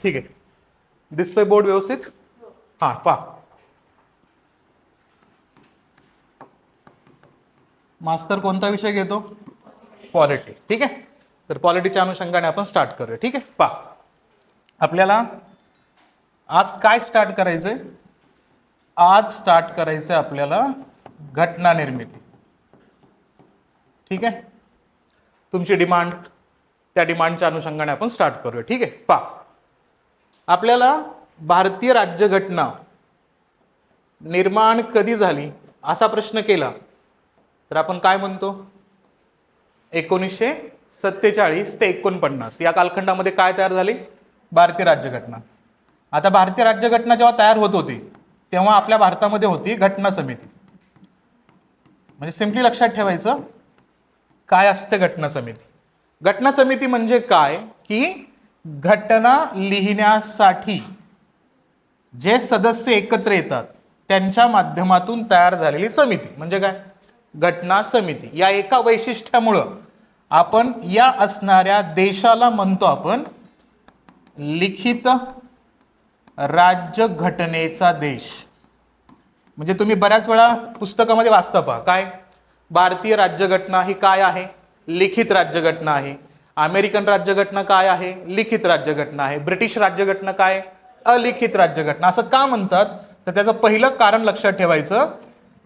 ठीक आहे, दिसतोय बोर्ड व्यवस्थित? हा पहा, मास्तर कोणता विषय घेतो? पॉलिटी. ठीक आहे, तर पॉलिटीच्या अनुषंगाने आपण स्टार्ट करूया. ठीक आहे, पहा आपल्याला आज काय स्टार्ट करायचंय? आज स्टार्ट करायचंय आपल्याला घटना निर्मिती. ठीक आहे, तुमची डिमांड, त्या डिमांडच्या अनुषंगाने आपण स्टार्ट करूया. ठीक आहे, पहा आपल्याला भारतीय राज्यघटना निर्माण कधी झाली असा प्रश्न केला तर आपण काय म्हणतो? 1947 ते 49 या कालखंडामध्ये काय तयार झाली? भारतीय राज्यघटना. आता भारतीय राज्यघटना जेव्हा तयार होत होती तेव्हा आपल्या भारतामध्ये होती घटना समिती. म्हणजे सिंपली लक्षात ठेवायचं काय असते घटना समिती. घटना समिती म्हणजे काय की घटना लिहिण्यासाठी जे सदस्य एकत्र येतात त्यांच्या माध्यमातून तयार झालेली समिती म्हणजे काय? घटना समिती. या एका वैशिष्ट्यामुळं आपण या असणाऱ्या देशाला म्हणतो आपण लिखित राज्यघटनेचा देश. म्हणजे तुम्ही बऱ्याच वेळा पुस्तकामध्ये वाचता पहा काय, भारतीय राज्यघटना ही काय आहे? लिखित राज्यघटना आहे. अमेरिकन राज्यघटना काय आहे? लिखित राज्यघटना आहे. ब्रिटिश राज्यघटना काय? अलिखित राज्यघटना. असं का म्हणतात? तर त्याचं पहिलं कारण लक्षात ठेवायचं,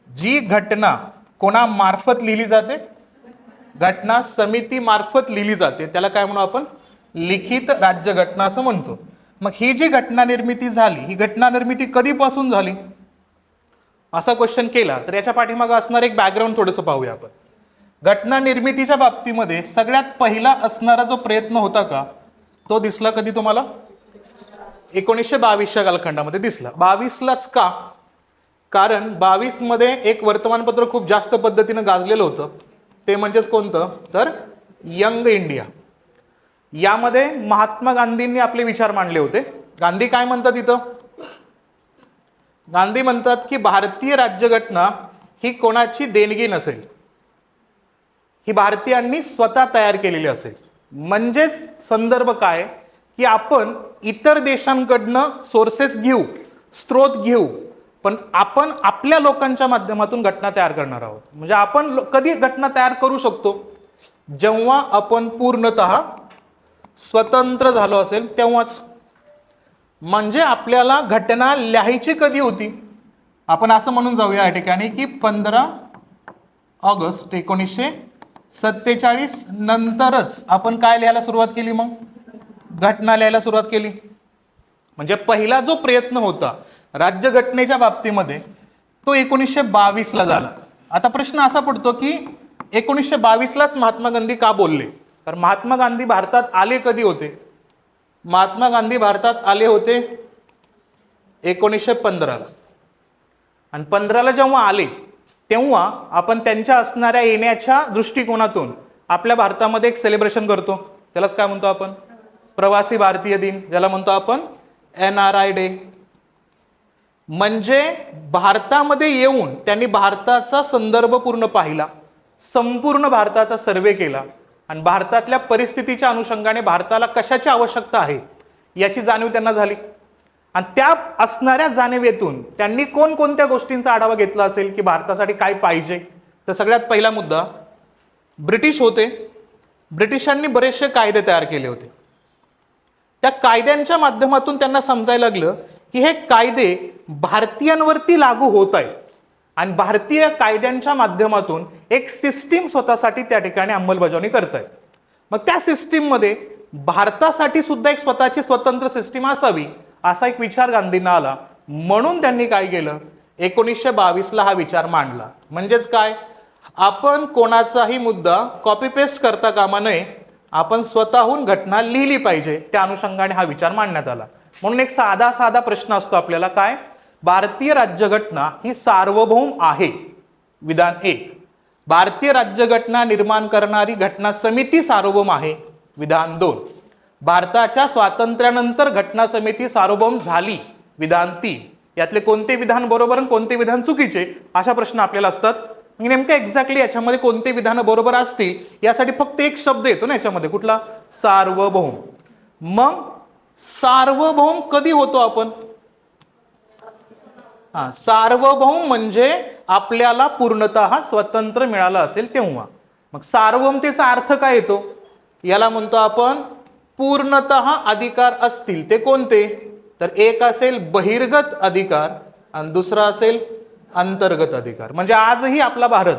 जी घटना कोणामार्फत लिहिली जाते? घटना समिती मार्फत लिहिली जाते त्याला काय म्हणू आपण? लिखित राज्यघटना असं म्हणतो. मग ही जी घटना निर्मिती झाली, ही घटना निर्मिती कधीपासून झाली असा क्वेश्चन केला तर याच्या पाठीमागे असणार एक बॅकग्राऊंड थोडंसं पाहूया आपण. घटना निर्मितीच्या बाबतीमध्ये सगळ्यात पहिला असणारा जो प्रयत्न होता का तो दिसला कधी तुम्हाला? 1922च्या कालखंडामध्ये दिसला. 22लाच का? कारण 22 मध्ये एक वर्तमानपत्र खूप जास्त पद्धतीनं गाजलेलं होतं, ते म्हणजेच कोणतं? तर यंग इंडिया. यामध्ये महात्मा गांधींनी आपले विचार मांडले होते. गांधी काय म्हणतात इथं? गांधी म्हणतात की भारतीय राज्यघटना ही कोणाची देणगी नसेल, ही भारतीयांनी स्वतः तयार केलेली असेल. म्हणजेच संदर्भ काय की आपण इतर देशांकडनं सोर्सेस घेऊ, स्रोत घेऊ, पण आपण आपल्या लोकांच्या माध्यमातून घटना तयार करणार आहोत. म्हणजे आपण कधी घटना तयार करू शकतो? जेव्हा आपण पूर्णतः स्वतंत्र झालो असेल तेव्हाच. म्हणजे आपल्याला घटना लिहायची कधी होती? आपण असं म्हणून जाऊया या ठिकाणी की 15 ऑगस्ट 1947 नंतरच आपण काय लिहायला सुरुवात केली? मग घटना लिहायला सुरुवात केली. म्हणजे पहिला जो प्रयत्न होता राज्यघटनेच्या बाबतीमध्ये तो 1922ला झाला. आता प्रश्न असा पडतो की 1922लाच महात्मा गांधी का बोलले? तर महात्मा गांधी भारतात आले कधी होते? महात्मा गांधी भारतात आले होते 1915ला. आणि 15ला जेव्हा आले तेव्हा आपण त्यांच्या असणाऱ्या येण्याच्या दृष्टिकोनातून आपल्या भारतामध्ये एक सेलिब्रेशन करतो, त्यालाच काय म्हणतो आपण? प्रवासी भारतीय दिन, ज्याला म्हणतो आपण NRI डे. म्हणजे भारतामध्ये येऊन त्यांनी भारताचा संदर्भ पूर्ण पाहिला, संपूर्ण भारताचा सर्वे केला आणि भारतातल्या परिस्थितीच्या अनुषंगाने भारताला कशाची आवश्यकता आहे याची जाणीव त्यांना झाली. आणि त्या असणाऱ्या जाणीवेतून त्यांनी कोणकोणत्या गोष्टींचा आढावा घेतला असेल की भारतासाठी काय पाहिजे? तर सगळ्यात पहिला मुद्दा ब्रिटिश होते. ब्रिटिशांनी बरेचसे कायदे तयार केले होते. त्या कायद्यांच्या माध्यमातून त्यांना समजायला लागलं की हे कायदे भारतीयांवरती लागू होत आहेत आणि भारतीय कायद्यांच्या माध्यमातून एक सिस्टीम स्वतःसाठी त्या ठिकाणी अंमलबजावणी करतायत. मग त्या सिस्टीममध्ये भारतासाठी सुद्धा एक स्वतःची स्वतंत्र सिस्टीम असावी असा एक विचार गांधींना आला. म्हणून त्यांनी काय केलं? 1922ला हा विचार मांडला. म्हणजेच काय, आपण कोणाचाही मुद्दा कॉपी पेस्ट करता कामा नये, आपण स्वतःहून घटना लिहिली पाहिजे. त्या अनुषंगाने हा विचार मांडण्यात आला. म्हणून एक साधा प्रश्न असतो आपल्याला, काय? भारतीय राज्यघटना ही सार्वभौम आहे. विधान 1. भारतीय राज्यघटना निर्माण करणारी घटना समिती सार्वभौम आहे. विधान 2. भारताच्या स्वातंत्र्यानंतर घटना समिती सार्वभौम झाली. विधान 3. यातले कोणते विधान बरोबर आणि कोणते विधान चुकीचे अशा प्रश्न आपल्याला असतात. नेमकं एक्झॅक्टली याच्यामध्ये कोणते विधान बरोबर असतील यासाठी फक्त एक शब्द येतो ना याच्यामध्ये, कुठला? सार्वभौम. मग सार्वभौम कधी होतो आपण? सार्वभौम म्हणजे आपल्याला पूर्णतः स्वतंत्र मिळालं असेल तेव्हा. मग सार्वभौमतेचा अर्थ काय येतो? याला म्हणतो आपण पूर्णतः अधिकार असतील ते कोणते? तर एक असेल बहिर्गत अधिकार आणि दुसरा असेल अंतर्गत अधिकार. म्हणजे आजही आपला भारत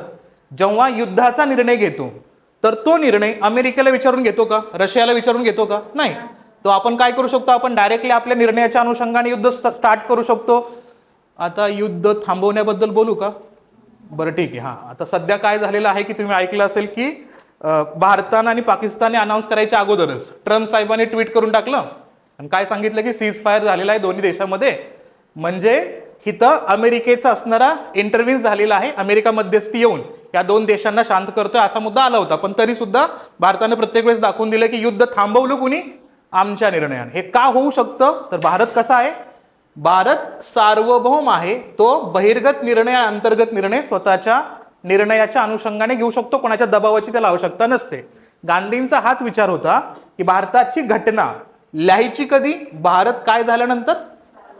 जेव्हा युद्धाचा निर्णय घेतो तर तो निर्णय अमेरिकेला विचारून घेतो का? रशियाला विचारून घेतो का? नाही. तो आपण काय करू शकतो? आपण डायरेक्टली आपल्या निर्णयाच्या अनुषंगाने युद्ध स्टार्ट करू शकतो. आता युद्ध थांबवण्याबद्दल बोलू का? बरं ठीक आहे. आता सध्या काय झालेलं आहे की तुम्ही ऐकलं असेल की भारतानं आणि पाकिस्तानने अनाऊन्स करायच्या अगोदरच ट्रम्प साहेबांनी ट्विट करून टाकलं आणि काय सांगितलं की सीज फायर झालेला आहे दोन्ही देशामध्ये. म्हणजे इथं अमेरिकेचा असणारा इंटरव्ह्यू झालेला आहे. अमेरिका मध्यस्थी येऊन या दोन देशांना शांत करतोय असा मुद्दा आला होता. पण तरी सुद्धा भारताने प्रत्येक वेळेस दाखवून दिलं की युद्ध थांबवलं कुणी? आमच्या निर्णयाने. हे का होऊ शकतं? तर भारत कसा आहे? भारत सार्वभौम आहे. तो बहिर्गत निर्णय आणि अंतर्गत निर्णय स्वतःच्या निर्णयाच्या अनुषंगाने घेऊ शकतो. कोणाच्या दबावाची त्याला आवश्यकता नसते. गांधींचा हाच विचार होता की भारताची घटना लिहायची कधी? भारत काय झाल्यानंतर?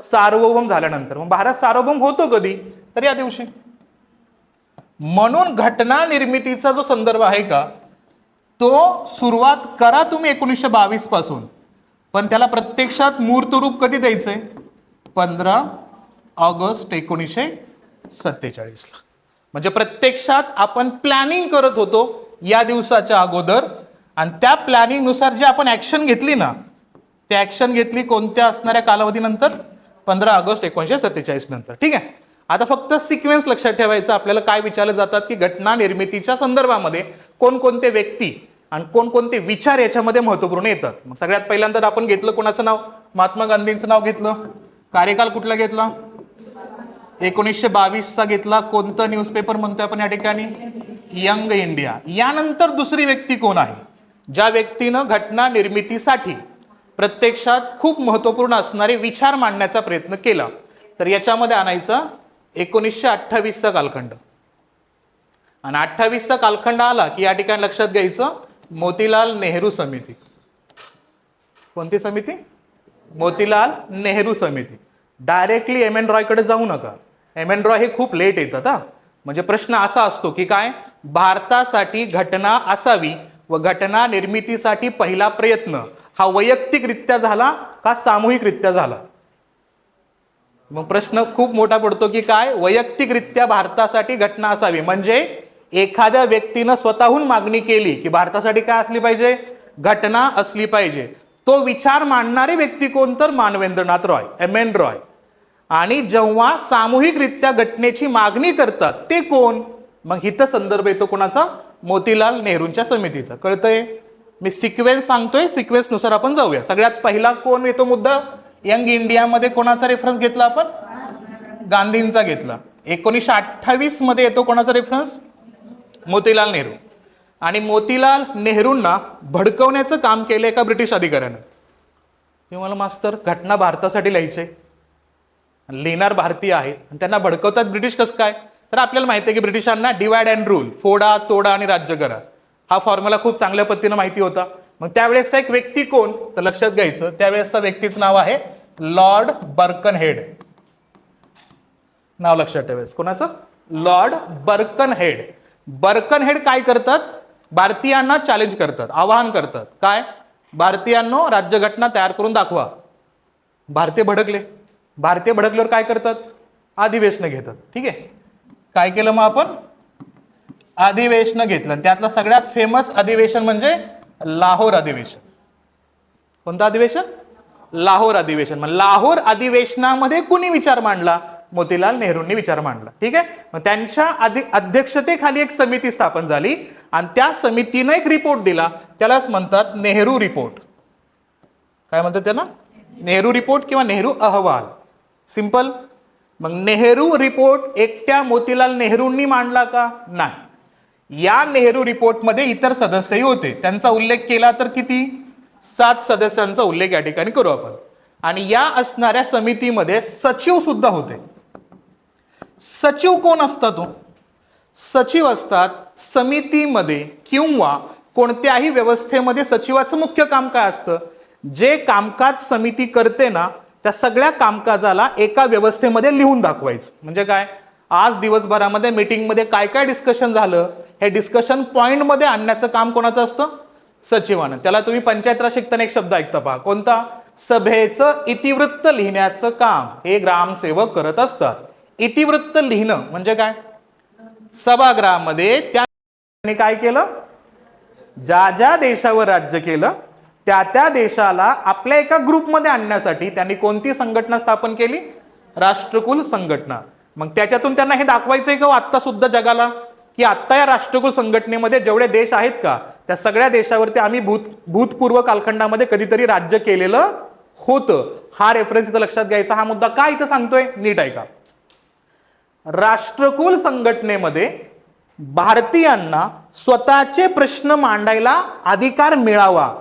सार्वभौम झाल्यानंतर. मग भारत सार्वभौम होतो कधी? तर या दिवशी. म्हणून घटना निर्मितीचा जो संदर्भ आहे का तो सुरुवात करा तुम्ही 1922 पासून, पण त्याला प्रत्यक्षात मूर्त रूप कधी द्यायचंय? 15 ऑगस्ट 1947 ला. म्हणजे प्रत्यक्षात आपण प्लॅनिंग करत होतो या दिवसाच्या अगोदर आणि त्या प्लॅनिंग नुसार जी आपण ऍक्शन घेतली ना, त्या ऍक्शन घेतली कोणत्या असणाऱ्या कालावधीनंतर? 15 ऑगस्ट 1947 नंतर. ठीक आहे. आता फक्त सिक्वेन्स लक्षात ठेवायचं. आपल्याला काय विचारलं जातात की घटना निर्मितीच्या संदर्भामध्ये कोणकोणते व्यक्ती आणि कोणकोणते विचार याच्यामध्ये महत्वपूर्ण येतात. मग सगळ्यात पहिल्यांदा आपण घेतलं कोणाचं नाव? महात्मा गांधींचं नाव घेतलं. कार्यकाल कुठला घेतला? 1922 चा घेतला. कोणतं न्यूजपेपर म्हणतोय आपण या ठिकाणी? Young India. यानंतर दुसरी व्यक्ती कोण आहे ज्या व्यक्तीनं घटना निर्मितीसाठी प्रत्यक्षात खूप महत्वपूर्ण असणारे विचार मांडण्याचा प्रयत्न केला? तर याच्यामध्ये आणायचा 1928 चा कालखंड. आणि 28 चा कालखंड आला की या ठिकाणी लक्षात घ्यायचं मोतीलाल नेहरू समिती. कोणती समिती? मोतीलाल नेहरू समिती. डायरेक्टली एम एन रॉय कडे जाऊ नका. एम एन रॉय हे खूप लेट येतात. म्हणजे प्रश्न असा असतो की काय भारतासाठी घटना असावी व घटना निर्मितीसाठी पहिला प्रयत्न हा वैयक्तिकरित्या झाला का सामूहिकरित्या झाला? मग प्रश्न खूप मोठा पडतो की काय वैयक्तिकरित्या भारतासाठी घटना असावी म्हणजे एखाद्या व्यक्तीनं स्वतःहून मागणी केली की भारतासाठी काय असली पाहिजे? घटना असली पाहिजे. तो विचार मांडणारी व्यक्ती कोण? तर मानवेंद्रनाथ रॉय, एम एन रॉय. आणि जेव्हा सामूहिकरित्या घटनेची मागणी करतात ते कोण? मग इथं संदर्भ येतो कोणाचा? मोतीलाल नेहरूंच्या समितीचा. कळतंय? मी सिक्वेन्स सांगतोय, सिक्वेन्स नुसार आपण जाऊया. सगळ्यात पहिला कोण येतो मुद्दा? यंग इंडियामध्ये कोणाचा रेफरन्स घेतला आपण? गांधींचा घेतला. 1928 मध्ये येतो कोणाचा रेफरन्स? मोतीलाल नेहरू. आणि मोतीलाल नेहरूंना भडकवण्याचं काम केलं एका ब्रिटिश अधिकाऱ्यानं. ते मला मास्तर घटना भारतासाठी लिहायचे, लिहिणार भारतीय आहेत आणि त्यांना भडकवतात ब्रिटिश कसं काय? तर आपल्याला माहिती आहे की ब्रिटिशांना डिवाइड अँड रूल, फोडा तोडा आणि राज्य करा हा फॉर्म्युला खूप चांगल्या पद्धतीने माहिती होता. मग त्यावेळेसचा एक व्यक्ती कोण? तर लक्षात घ्यायचं त्यावेळेसचा व्यक्तीचं नाव आहे लॉर्ड बर्कनहेड. नाव लक्षात ठेवायचं. कोणाचं? Lord Birkenhead. बर्कनहेड काय करतात? भारतीयांना चॅलेंज करतात, आवाहन करतात. काय? भारतीयांनो राज्यघटना तयार करून दाखवा. भारतीय भडकले. भारतीय भडकल्यावर काय करतात? अधिवेशन घेतात. ठीक आहे. काय केलं मग आपण? अधिवेशन घेतलं. त्यातलं सगळ्यात फेमस अधिवेशन म्हणजे लाहोर अधिवेशन. कोणतं अधिवेशन? लाहोर अधिवेशन. मग लाहोर अधिवेशनामध्ये कुणी विचार मांडला? मोतीलाल नेहरूंनी विचार मांडला. ठीक आहे. मग त्यांच्या अध्यक्षतेखाली एक समिती स्थापन झाली आणि त्या समितीने एक रिपोर्ट दिला. त्यालाच म्हणतात नेहरू रिपोर्ट. काय म्हणतात त्याला? नेहरू रिपोर्ट किंवा नेहरू अहवाल. सिंपल. मग नेहरू रिपोर्ट एकट्या मोतीलाल नेहरूंनी मांडला का? नाही. या नेहरू रिपोर्टमध्ये इतर सदस्यही होते. त्यांचा उल्लेख केला तर किती? 7 सदस्यांचा उल्लेख या ठिकाणी करू आपण. आणि या असणाऱ्या समितीमध्ये सचिव सुद्धा होते. सचिव कोण असतात? सचिव असतात समितीमध्ये किंवा कोणत्याही व्यवस्थेमध्ये सचिवाचं मुख्य काम काय असतं? जे कामकाज समिती करते ना त्या सगळ्या कामकाजाला एका व्यवस्थेमध्ये लिहून दाखवायचं. म्हणजे काय, आज दिवसभरामध्ये मीटिंगमध्ये काय काय डिस्कशन झालं हे डिस्कशन पॉइंटमध्ये आणण्याचं काम कोणाचं असतं, सचिवानं. त्याला तुम्ही पंचायत राज शिकताना एक शब्द ऐकता पहा, कोणता, सभेचं इतिवृत्त लिहिण्याचं काम हे ग्रामसेवक करत असतात. इतिवृत्त लिहिणं म्हणजे काय, सभागृहामध्ये त्यांनी काय केलं, ज्या ज्या देशावर राज्य केलं त्या त्या देशाला आपल्या एका ग्रुपमध्ये आणण्यासाठी त्यांनी कोणती संघटना स्थापन केली, राष्ट्रकुल संघटना. मग त्याच्यातून त्यांना हे दाखवायचंय का आत्ता सुद्धा जगाला की आत्ता या राष्ट्रकुल संघटनेमध्ये जेवढे देश आहेत का त्या सगळ्या देशावरती आम्ही भूतपूर्व कालखंडामध्ये कधीतरी राज्य केलेलं होतं. हा रेफरन्स इथं लक्षात घ्यायचा. हा मुद्दा काय इथं सांगतोय नीट ऐका. राष्ट्रकुल संघटनेमध्ये भारतीयांना स्वतःचे प्रश्न मांडायला अधिकार मिळावा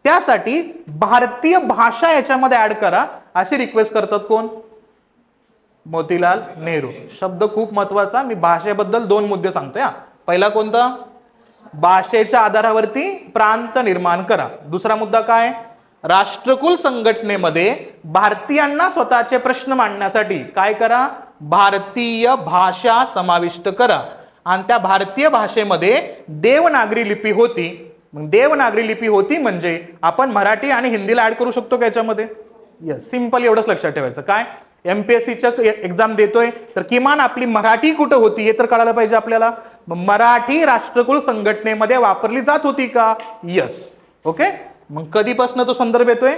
त्यासाठी भारतीय भाषा याच्यामध्ये ऍड करा अशी रिक्वेस्ट करतात कोण, मोतीलाल नेहरू. शब्द खूप महत्वाचा. मी भाषेबद्दल 2 मुद्दे सांगतोय. पहिला कोणता, भाषेच्या आधारावरती प्रांत निर्माण करा. दुसरा मुद्दा काय, राष्ट्रकुल संघटनेमध्ये भारतीयांना स्वतःचे प्रश्न मांडण्यासाठी काय करा, भारतीय भाषा समाविष्ट करा. आणि त्या भारतीय भाषेमध्ये देवनागरी लिपी होती. मग देवनागरी लिपी होती म्हणजे आपण मराठी आणि हिंदीला ऍड करू शकतो का याच्यामध्ये, यस, सिंपल एवढंच लक्षात ठेवायचं. काय, एमपीएससीच्या एक्झाम देतोय तर किमान आपली मराठी कुठं होती हे तर कळायला पाहिजे आपल्याला. मराठी राष्ट्रकुल संघटनेमध्ये वापरली जात होती का, यस. ओके, मग कधीपासून तो संदर्भ येतोय,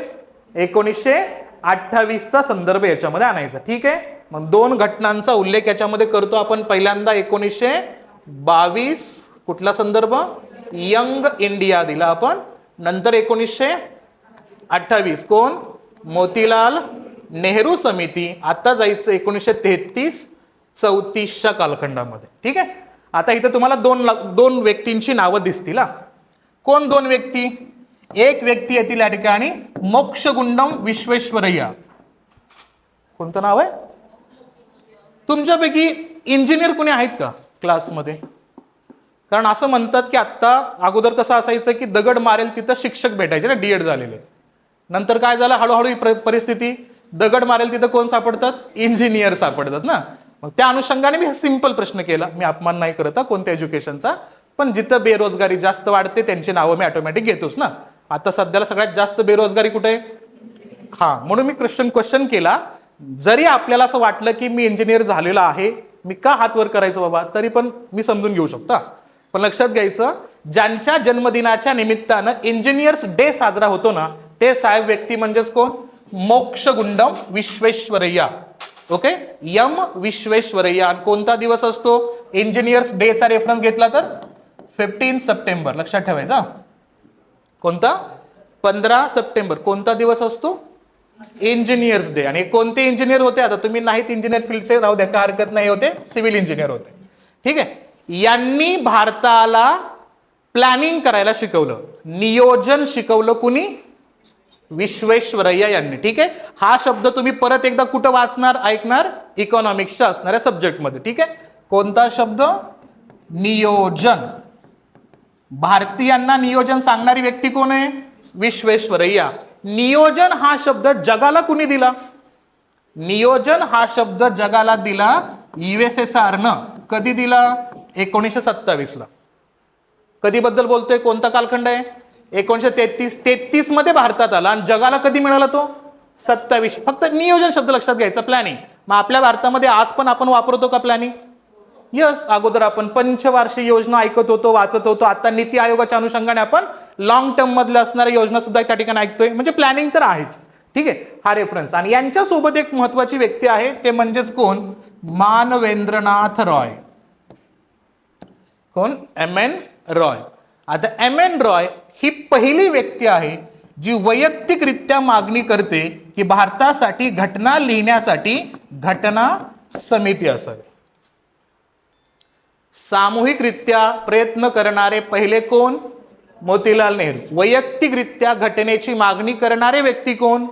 1928चा संदर्भ याच्यामध्ये आणायचा. ठीक आहे, मग 2 घटनांचा उल्लेख याच्यामध्ये करतो आपण. पहिल्यांदा 1922 कुठला संदर्भ, यंग इंडिया दिला आपण. नंतर 1928 कोण, मोतीलाल नेहरू समिती. आता जायचं 1933-34च्या कालखंडामध्ये. ठीक आहे, आता इथं तुम्हाला दोन व्यक्तींची नावं दिसतील. कोण 2 व्यक्ती, एक व्यक्ती येतील या ठिकाणी मोक्षगुंडम विश्वेश्वरय्या. कोणतं नाव आहे, तुमच्यापैकी इंजिनियर कोणी आहेत का क्लासमध्ये, कारण असं म्हणतात की आत्ता अगोदर कसं असायचं की दगड मारेल तिथं शिक्षक भेटायचे ना, डीएड झालेले. नंतर काय झालं, हळूहळू परिस्थिती, दगड मारेल तिथं कोण सापडतात, इंजिनियर सापडतात ना. मग त्या अनुषंगाने मी सिंपल प्रश्न केला. मी अपमान नाही करत कोणत्या एज्युकेशनचा, पण जिथं बेरोजगारी जास्त वाढते त्यांची नावं मी ऑटोमॅटिक घेतोच ना. आता सध्याला सगळ्यात जास्त बेरोजगारी कुठे आहे, हा, म्हणून मी क्वेश्चन केला. जरी आपल्याला असं वाटलं की मी इंजिनियर झालेला आहे, मी का हात वर करायचं बाबा, तरी पण मी समजून घेऊ शकतो. पण लक्षात घ्यायचं, ज्यांच्या जन्मदिनाच्या निमित्तानं इंजिनियर्स डे साजरा होतो ना ते साहेब व्यक्ती म्हणजेच कोण, मोक्षगुंडम विश्वेश्वरय्या. Okay, M Visvesvaraya. कोणता दिवस असतो इंजिनियर्स डे चा रेफरन्स घेतला तर 15 सप्टेंबर. लक्षात ठेवायचा, कोणता, 15 सप्टेंबर. कोणता दिवस असतो, इंजिनियर्स डे. आणि कोणते इंजिनियर होते, आता तुम्ही नाहीत इंजिनियर फील्डचे, राहू द्या, काय हरकत नाही, होते सिव्हिल इंजिनियर होते. ठीक आहे, यांनी भारताला प्लॅनिंग करायला शिकवलं, नियोजन शिकवलं कुणी, विश्वेश्वरय्या यांनी. ठीक आहे, हा शब्द तुम्ही परत एकदा कुठं वाचणार, ऐकणार, इकॉनॉमिक्सच्या असणाऱ्या सब्जेक्टमध्ये. ठीक आहे, कोणता शब्द, नियोजन. भारतीयांना नियोजन सांगणारी व्यक्ती कोण आहे, विश्वेश्वरय्या. नियोजन हा शब्द जगाला कुणी दिला, नियोजन हा शब्द जगाला दिला USSR न. कधी दिला, 1927 ला. कधी बद्दल बोलतोय, कोणता कालखंड आहे, 1933 मध्ये भारतात आला. आणि जगाला कधी मिळाला तो, 27. फक्त नियोजन शब्द लक्षात घ्यायचा, प्लॅनिंग. मग आपल्या भारतामध्ये आज पण आपण वापरतो का प्लॅनिंग, यस. अगोदर आपण पंचवार्षिक योजना ऐकत होतो, वाचत होतो. आता नीती आयोगाच्या अनुषंगाने आपण लॉंग टर्म मधल्या असणाऱ्या योजना सुद्धा त्या ठिकाणी ऐकतोय. म्हणजे प्लॅनिंग तर आहेच. ठीक आहे, हा रेफरन्स. आणि यांच्या सोबत एक महत्वाची व्यक्ती आहे, ते म्हणजेच कोण, मानवेंद्रनाथ रॉय. कोण, MN रॉय. आता MN रॉय ही पहिली व्यक्ती आहे जी वैयक्तिकरित्या मागणी करते की भारतासाठी घटना लिहिण्यासाठी घटना समिती असावी. सामूहिकरित्या प्रयत्न करणारे पहिले कोण, मोतीलाल नेहरू. वैयक्तिकरित्या घटनेची मागणी करणारे व्यक्ती कोण,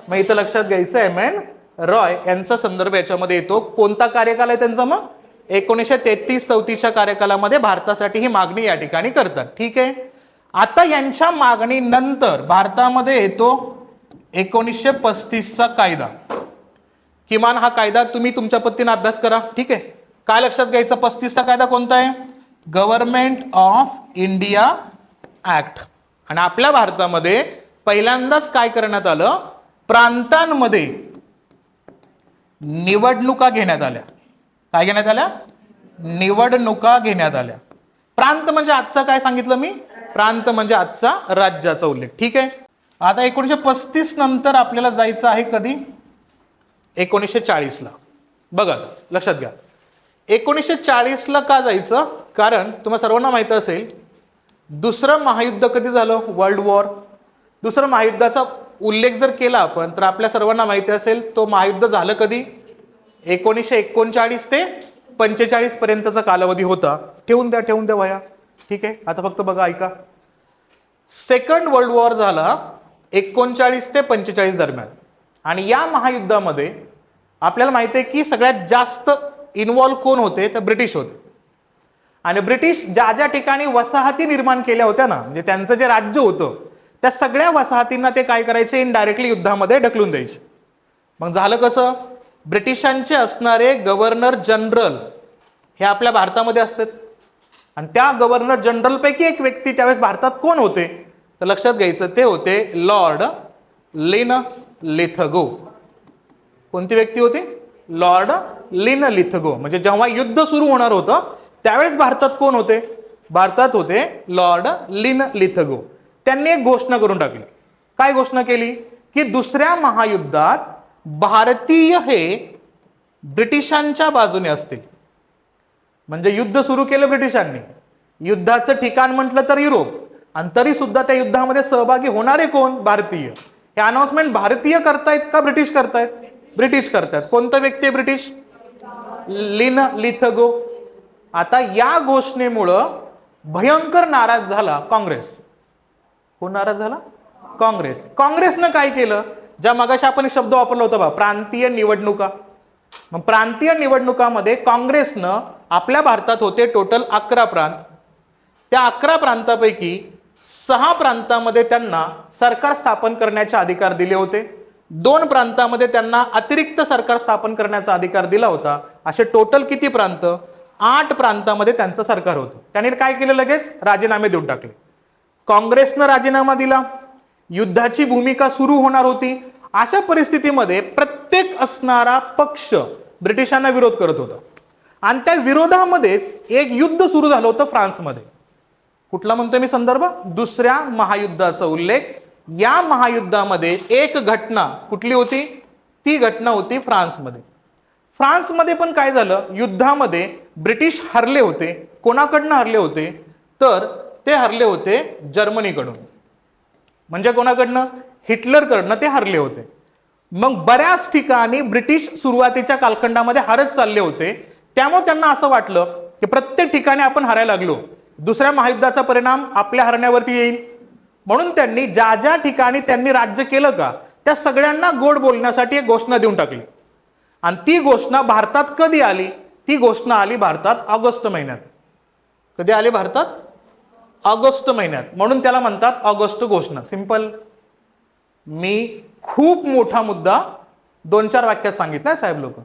मग इथं लक्षात घ्यायचं MN रॉय यांचा संदर्भ याच्यामध्ये येतो. कोणता कार्यकाल आहे त्यांचा, मग 1933-34च्या कार्यकालामध्ये भारतासाठी ही मागणी या ठिकाणी करतात. ठीक आहे, आता यांच्या मागणीनंतर भारतामध्ये येतो 1935चा कायदा. किमान हा कायदा तुम्ही तुमच्या पद्धतीने अभ्यास करा. ठीक आहे. काय लक्षात घ्यायचं, 35चा कायदा कोणता आहे? Government of India act. आणि आपल्या भारतामध्ये पहिल्यांदाच काय करण्यात आलं, प्रांतांमध्ये निवडणुका घेण्यात आल्या. काय घेण्यात आल्या? निवडणुका घेण्यात आल्या. प्रांत म्हणजे आजचा काय सांगितलं मी? प्रांत म्हणजे आजचा राज्याचा उल्लेख. ठीक आहे. आता 1935 नंतर आपल्याला जायचं आहे कधी? 1940ला. बघा लक्षात घ्या, 1940ला का जायचं? कारण तुम्हाला सर्वांना माहित असेल दुसरं महायुद्ध कधी झालं? World war. दुसरं महायुद्धाचा उल्लेख जर केला आपण तर आपल्या सर्वांना माहिती असेल तो महायुद्ध झालं कधी? 1939 ते 45 पर्यंतचा कालावधी होता. ठेवून द्या वया. ठीक आहे. आता फक्त बघा, ऐका. सेकंड वर्ल्ड वॉर झाला 39 ते 45 दरम्यान. आणि या महायुद्धामध्ये आपल्याला माहिती आहे की सगळ्यात जास्त इन्व्हॉल्व कोण होते? तर ब्रिटिश होते. आणि ब्रिटिश ज्या ज्या ठिकाणी वसाहती निर्माण केल्या होत्या ना, म्हणजे त्यांचं जे राज्य होतं त्या सगळ्या वसाहतींना ते काय करायचे? इनडायरेक्टली युद्धामध्ये ढकलून द्यायचे. मग झालं कसं? ब्रिटिशांचे असणारे गव्हर्नर जनरल हे आपल्या भारतामध्ये असतात. आणि त्या गव्हर्नर जनरल पैकी एक व्यक्ती त्यावेळेस भारतात कोण होते? तर लक्षात घ्यायचं, ते होते लॉर्ड लिनलिथगो. कोणती व्यक्ती होती? Lord Linlithgow. म्हणजे जेव्हा युद्ध सुरू होणार होतं त्यावेळेस भारतात कोण होते? भारतात होते लॉर्ड लिनलिथगो. त्यांनी एक घोषणा करून टाकली. काय घोषणा केली? की दुसऱ्या महायुद्धात भारतीय हे ब्रिटिशांच्या बाजूने असतील. म्हणजे युद्ध सुरू केलं ब्रिटिशांनी, युद्धाचं ठिकाण म्हटलं तर युरोप, आणि तरी सुद्धा त्या युद्धामध्ये सहभागी होणारे कोण? भारतीय. हे अनाउन्समेंट भारतीय करतायत का ब्रिटिश करतायत? ब्रिटिश करतायत. कोणता व्यक्ती आहे ब्रिटिश? लिनलिथगो. आता या घोषणेमुळं भयंकर नाराज झाला काँग्रेस. कोण नाराज झाला? काँग्रेस. काँग्रेसनं काय केलं? ज्या मगाशी आपण शब्द वापरला होता बा, प्रांतीय निवडणुका. मग प्रांतीय निवडणुकामध्ये काँग्रेसनं, आपल्या भारतात होते टोटल 11 प्रांत, त्या 11 प्रांतापैकी 6 प्रांतामध्ये त्यांना सरकार स्थापन करण्याचे अधिकार दिले होते. 2 प्रांतामध्ये त्यांना अतिरिक्त सरकार स्थापन करण्याचा अधिकार दिला होता. असे टोटल किती प्रांत? 8 प्रांतामध्ये त्यांचं सरकार होतं. त्याने काय केलं? लगेच राजीनामे देऊन टाकले. काँग्रेसनं राजीनामा दिला. युद्धाची भूमिका सुरू होणार होती. अशा परिस्थितीमध्ये प्रत्येक असणारा पक्ष ब्रिटिशांना विरोध करत होता. आणि त्या विरोधामध्येच एक युद्ध सुरू झालं होतं फ्रान्समध्ये. कुठला म्हणतोय मी संदर्भ? दुसऱ्या महायुद्धाचा उल्लेख. या महायुद्धामध्ये एक घटना कुठली होती? ती घटना होती फ्रान्समध्ये. फ्रान्समध्ये पण काय झालं? युद्धामध्ये ब्रिटिश हरले होते. कोणाकडनं हरले होते? तर ते हरले होते जर्मनीकडून. म्हणजे कोणाकडनं? हिटलरकडनं ते हरले होते. मग बऱ्याच ठिकाणी ब्रिटिश सुरुवातीच्या कालखंडामध्ये हरत चालले होते. त्यामुळे त्यांना असं वाटलं की प्रत्येक ठिकाणी आपण हरायला लागलो, दुसऱ्या महायुद्धाचा परिणाम आपल्या हरण्यावरती येईल. म्हणून त्यांनी ज्या ज्या ठिकाणी त्यांनी राज्य केलं का त्या सगळ्यांना गोड बोलण्यासाठी एक घोषणा देऊन टाकली. आणि ती घोषणा भारतात कधी आली? ती घोषणा आली भारतात ऑगस्ट महिन्यात. कधी आली भारतात? ऑगस्ट महिन्यात. म्हणून त्याला म्हणतात ऑगस्ट घोषणा. सिंपल. मी खूप मोठा मुद्दा 2-4 वाक्यात सांगितलाय साहेब लोक.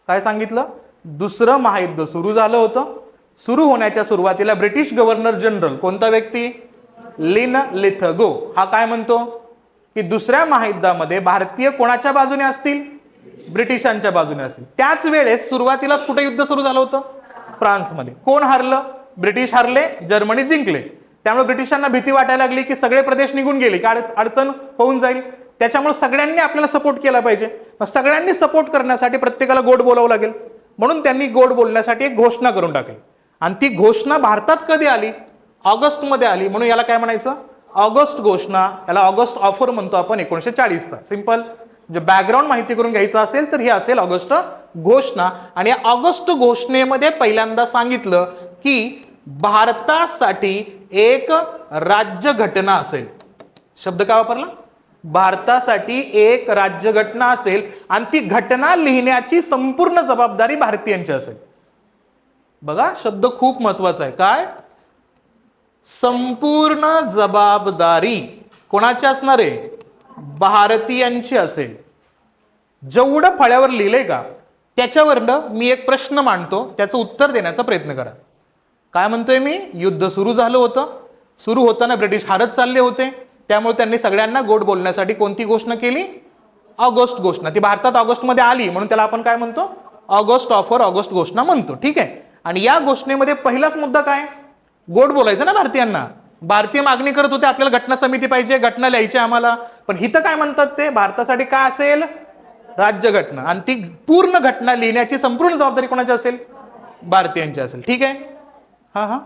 काय सांगितलं? दुसरं महायुद्ध सुरू झालं होतं. सुरू होण्याच्या सुरुवातीला ब्रिटिश गव्हर्नर जनरल, कोणता व्यक्ती? लिनलिथगो, हा काय म्हणतो की दुसऱ्या महायुद्धामध्ये भारतीय कोणाच्या बाजूने असतील? ब्रिटिशांच्या बाजूने असतील. त्याच वेळेस सुरुवातीलाच कुठे युद्ध सुरू झालं होतं? फ्रान्समध्ये. कोण हारलं? ब्रिटिश हारले, जर्मनी जिंकले. त्यामुळे ब्रिटिशांना भीती वाटायला लागली की सगळे प्रदेश निघून गेले की अडचण होऊन जाईल. त्याच्यामुळे सगळ्यांनी आपल्याला सपोर्ट केला पाहिजे. मग सगळ्यांनी सपोर्ट करण्यासाठी प्रत्येकाला गोड बोलावं लागेल. म्हणून त्यांनी गोड बोलण्यासाठी एक घोषणा करून टाकली. आणि ती घोषणा भारतात कधी आली? ऑगस्ट मध्ये आली. म्हणून याला काय म्हणायचं? ऑगस्ट घोषणा. याला ऑगस्ट ऑफर म्हणतो आपण 1940चा. सिंपल. म्हणजे बॅकग्राऊंड माहिती करून घ्यायचं असेल तर ही असेल ऑगस्ट घोषणा. आणि या ऑगस्ट घोषणेमध्ये पहिल्यांदा सांगितलं की भारतासाठी एक राज्यघटना असेल. शब्द काय वापरला? भारतासाठी एक राज्यघटना असेल आणि ती घटना लिहिण्याची संपूर्ण जबाबदारी भारतीयांची असेल. बघा शब्द खूप महत्वाचा आहे. काय? संपूर्ण जबाबदारी कोणाची असणार आहे? भारतीयांची असेल, जेवढं फळ्यावर लिहिलंय का त्याच्यावरनं मी एक प्रश्न मांडतो, त्याचं उत्तर देण्याचा प्रयत्न करा. काय म्हणतोय मी? युद्ध सुरू झालं होतं, सुरू होताना ब्रिटिश हारत चालले होते, त्यामुळे त्यांनी सगळ्यांना गोड बोलण्यासाठी कोणती घोषणा केली? ऑगस्ट घोषणा. ती भारतात ऑगस्टमध्ये आली म्हणून त्याला आपण काय म्हणतो? ऑगस्ट ऑफर, ऑगस्ट घोषणा म्हणतो. ठीक आहे. आणि या घोषणेमध्ये पहिलाच मुद्दा काय? गोड बोलायचं ना भारतीयांना. भारतीय मागणी करत होते आपल्याला घटना समिती पाहिजे, घटना लिहायची आम्हाला. पण हिथं काय म्हणतात ते? भारतासाठी काय असेल? राज्यघटना. आणि ती पूर्ण घटना लिहिण्याची संपूर्ण जबाबदारी कोणाची असेल? भारतीयांची असेल. ठीक आहे. हा हा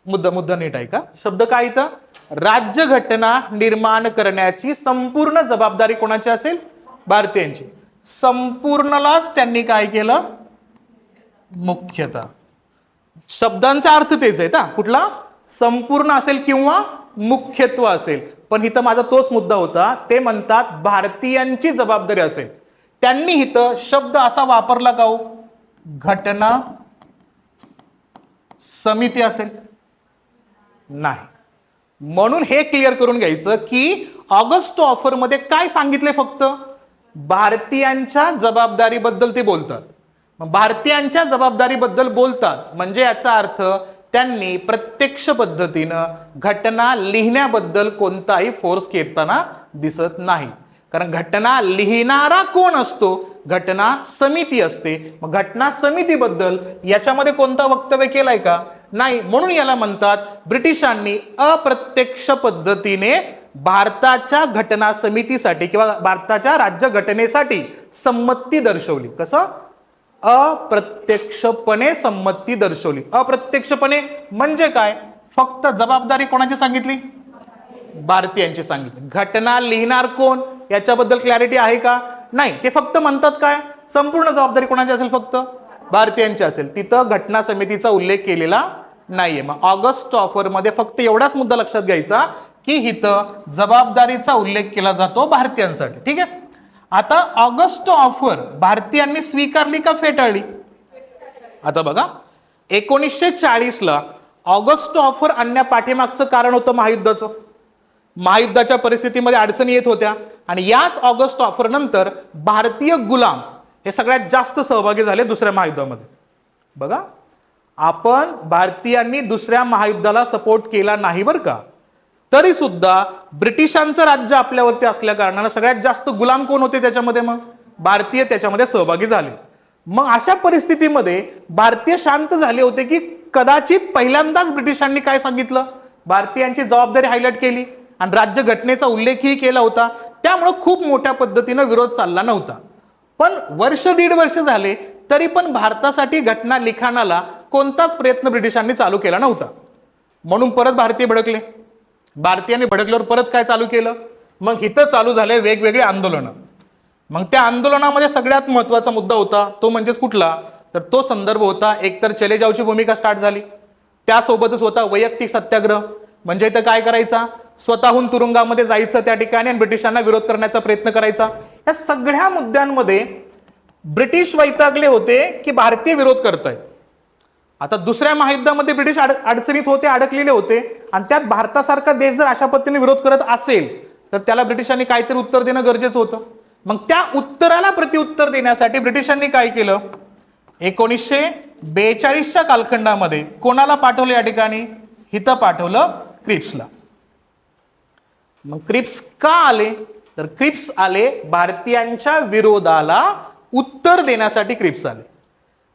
मुद्दा नीट आहे का? शब्द काय इथं? राज्यघटना निर्माण करण्याची संपूर्ण जबाबदारी कोणाची असेल? भारतीयांची. संपूर्णलाच त्यांनी काय केलं? मुख्यतः. शब्दांचा अर्थ तेच आहे. कुठला? संपूर्ण असेल किंवा मुख्यत्व असेल. पण इथं माझा तोच मुद्दा होता. ते म्हणतात भारतीयांची जबाबदारी असेल. त्यांनी इथं शब्द असा वापरला का हो? घटना समिती असेल? नाही. म्हणून हे क्लिअर करून घ्यायचं की ऑगस्ट ऑफर मध्ये काय सांगितले? फक्त भारतीयांच्या जबाबदारीबद्दल ते बोलतात. भारतीयांच्या जबाबदारीबद्दल बोलतात म्हणजे याचा अर्थ त्यांनी प्रत्यक्ष पद्धतीनं घटना लिहिण्याबद्दल कोणताही फोर्स करताना दिसत नाही. कारण घटना लिहिणारा कोण असतो? घटना समिती असते. मग घटना समितीबद्दल याच्यामध्ये कोणता वक्तव्य केलाय का? नाही. म्हणून याला म्हणतात ब्रिटिशांनी अप्रत्यक्ष पद्धतीने भारताच्या घटना समितीसाठी किंवा भारताच्या राज्यघटनेसाठी संमती दर्शवली. कसं? अप्रत्यक्षपणे संमती दर्शवली. अप्रत्यक्षपणे म्हणजे काय? फक्त जबाबदारी कोणाची सांगितली? भारतीयांची सांगितली. घटना लिहिणार कोण याच्याबद्दल क्लॅरिटी आहे का? नाही. ते फक्त म्हणतात काय? संपूर्ण जबाबदारी कोणाची असेल? फक्त भारतीयांची असेल. तिथं घटना समितीचा उल्लेख केलेला नाहीये. मग ऑगस्ट ऑफर मध्ये फक्त एवढाच मुद्दा लक्षात घ्यायचा की इथं जबाबदारीचा उल्लेख केला जातो भारतीयांसाठी. ठीक आहे. आता ऑगस्ट ऑफर भारतीयांनी स्वीकारली का फेटाळली? आता बघा, 1940 ला ऑगस्ट ऑफर आणण्यापाठीमागचं कारण होतं महायुद्धाचं. महायुद्धाच्या परिस्थितीमध्ये अडचणी येत होत्या आणि याच ऑगस्ट ऑफर नंतर भारतीय गुलाम हे सगळ्यात जास्त सहभागी झाले दुसऱ्या महायुद्धामध्ये. बघा, आपण भारतीयांनी दुसऱ्या महायुद्धाला सपोर्ट केला नाही बरं का, तरी सुद्धा ब्रिटिशांचं राज्य आपल्यावरती असल्या कारणानं सगळ्यात जास्त गुलाम कोण होते त्याच्यामध्ये? मग भारतीय त्याच्यामध्ये सहभागी झाले. मग अशा परिस्थितीमध्ये भारतीय शांत झाले होते की कदाचित पहिल्यांदाच ब्रिटिशांनी काय सांगितलं? भारतीयांची जबाबदारी हायलाइट केली आणि राज्यघटनेचा उल्लेखही केला होता. त्यामुळे खूप मोठ्या पद्धतीनं विरोध चालला नव्हता. पण वर्ष दीड वर्ष झाले तरी पण भारतासाठी घटना लिखाणाला कोणताच प्रयत्न ब्रिटिशांनी चालू केला नव्हता. म्हणून परत भारतीय भडकले. भारतीयांनी भडकल्यावर परत काय चालू केलं? मग इथं चालू झाले वेगवेगळे आंदोलनं. मग त्या आंदोलनामध्ये सगळ्यात महत्वाचा मुद्दा होता तो म्हणजेच कुठला? तर तो संदर्भ होता एकतर चले जावची भूमिका स्टार्ट झाली, त्यासोबतच होता वैयक्तिक सत्याग्रह. म्हणजे इथं काय करायचा? स्वतःहून तुरुंगामध्ये जायचं त्या ठिकाणी आणि ब्रिटिशांना विरोध करण्याचा प्रयत्न करायचा. या सगळ्या मुद्द्यांमध्ये ब्रिटिश वैतागले होते की भारतीय विरोध करतायत. आता दुसऱ्या महायुद्धामध्ये ब्रिटिश अडचणीत होते, अडकलेले होते आणि त्यात भारतासारखा देश जर अशा पद्धतीने विरोध करत असेल तर त्याला ब्रिटिशांनी काहीतरी उत्तर देणं गरजेचं होतं. मग त्या उत्तराला प्रत्युत्तर देण्यासाठी ब्रिटिशांनी काय केलं? 1942च्या कालखंडामध्ये कोणाला पाठवलं या ठिकाणी? हिथं पाठवलं क्रिप्सला. मग क्रिप्स का आले? तर क्रिप्स आले भारतीयांच्या विरोधाला उत्तर देण्यासाठी क्रिप्स आले.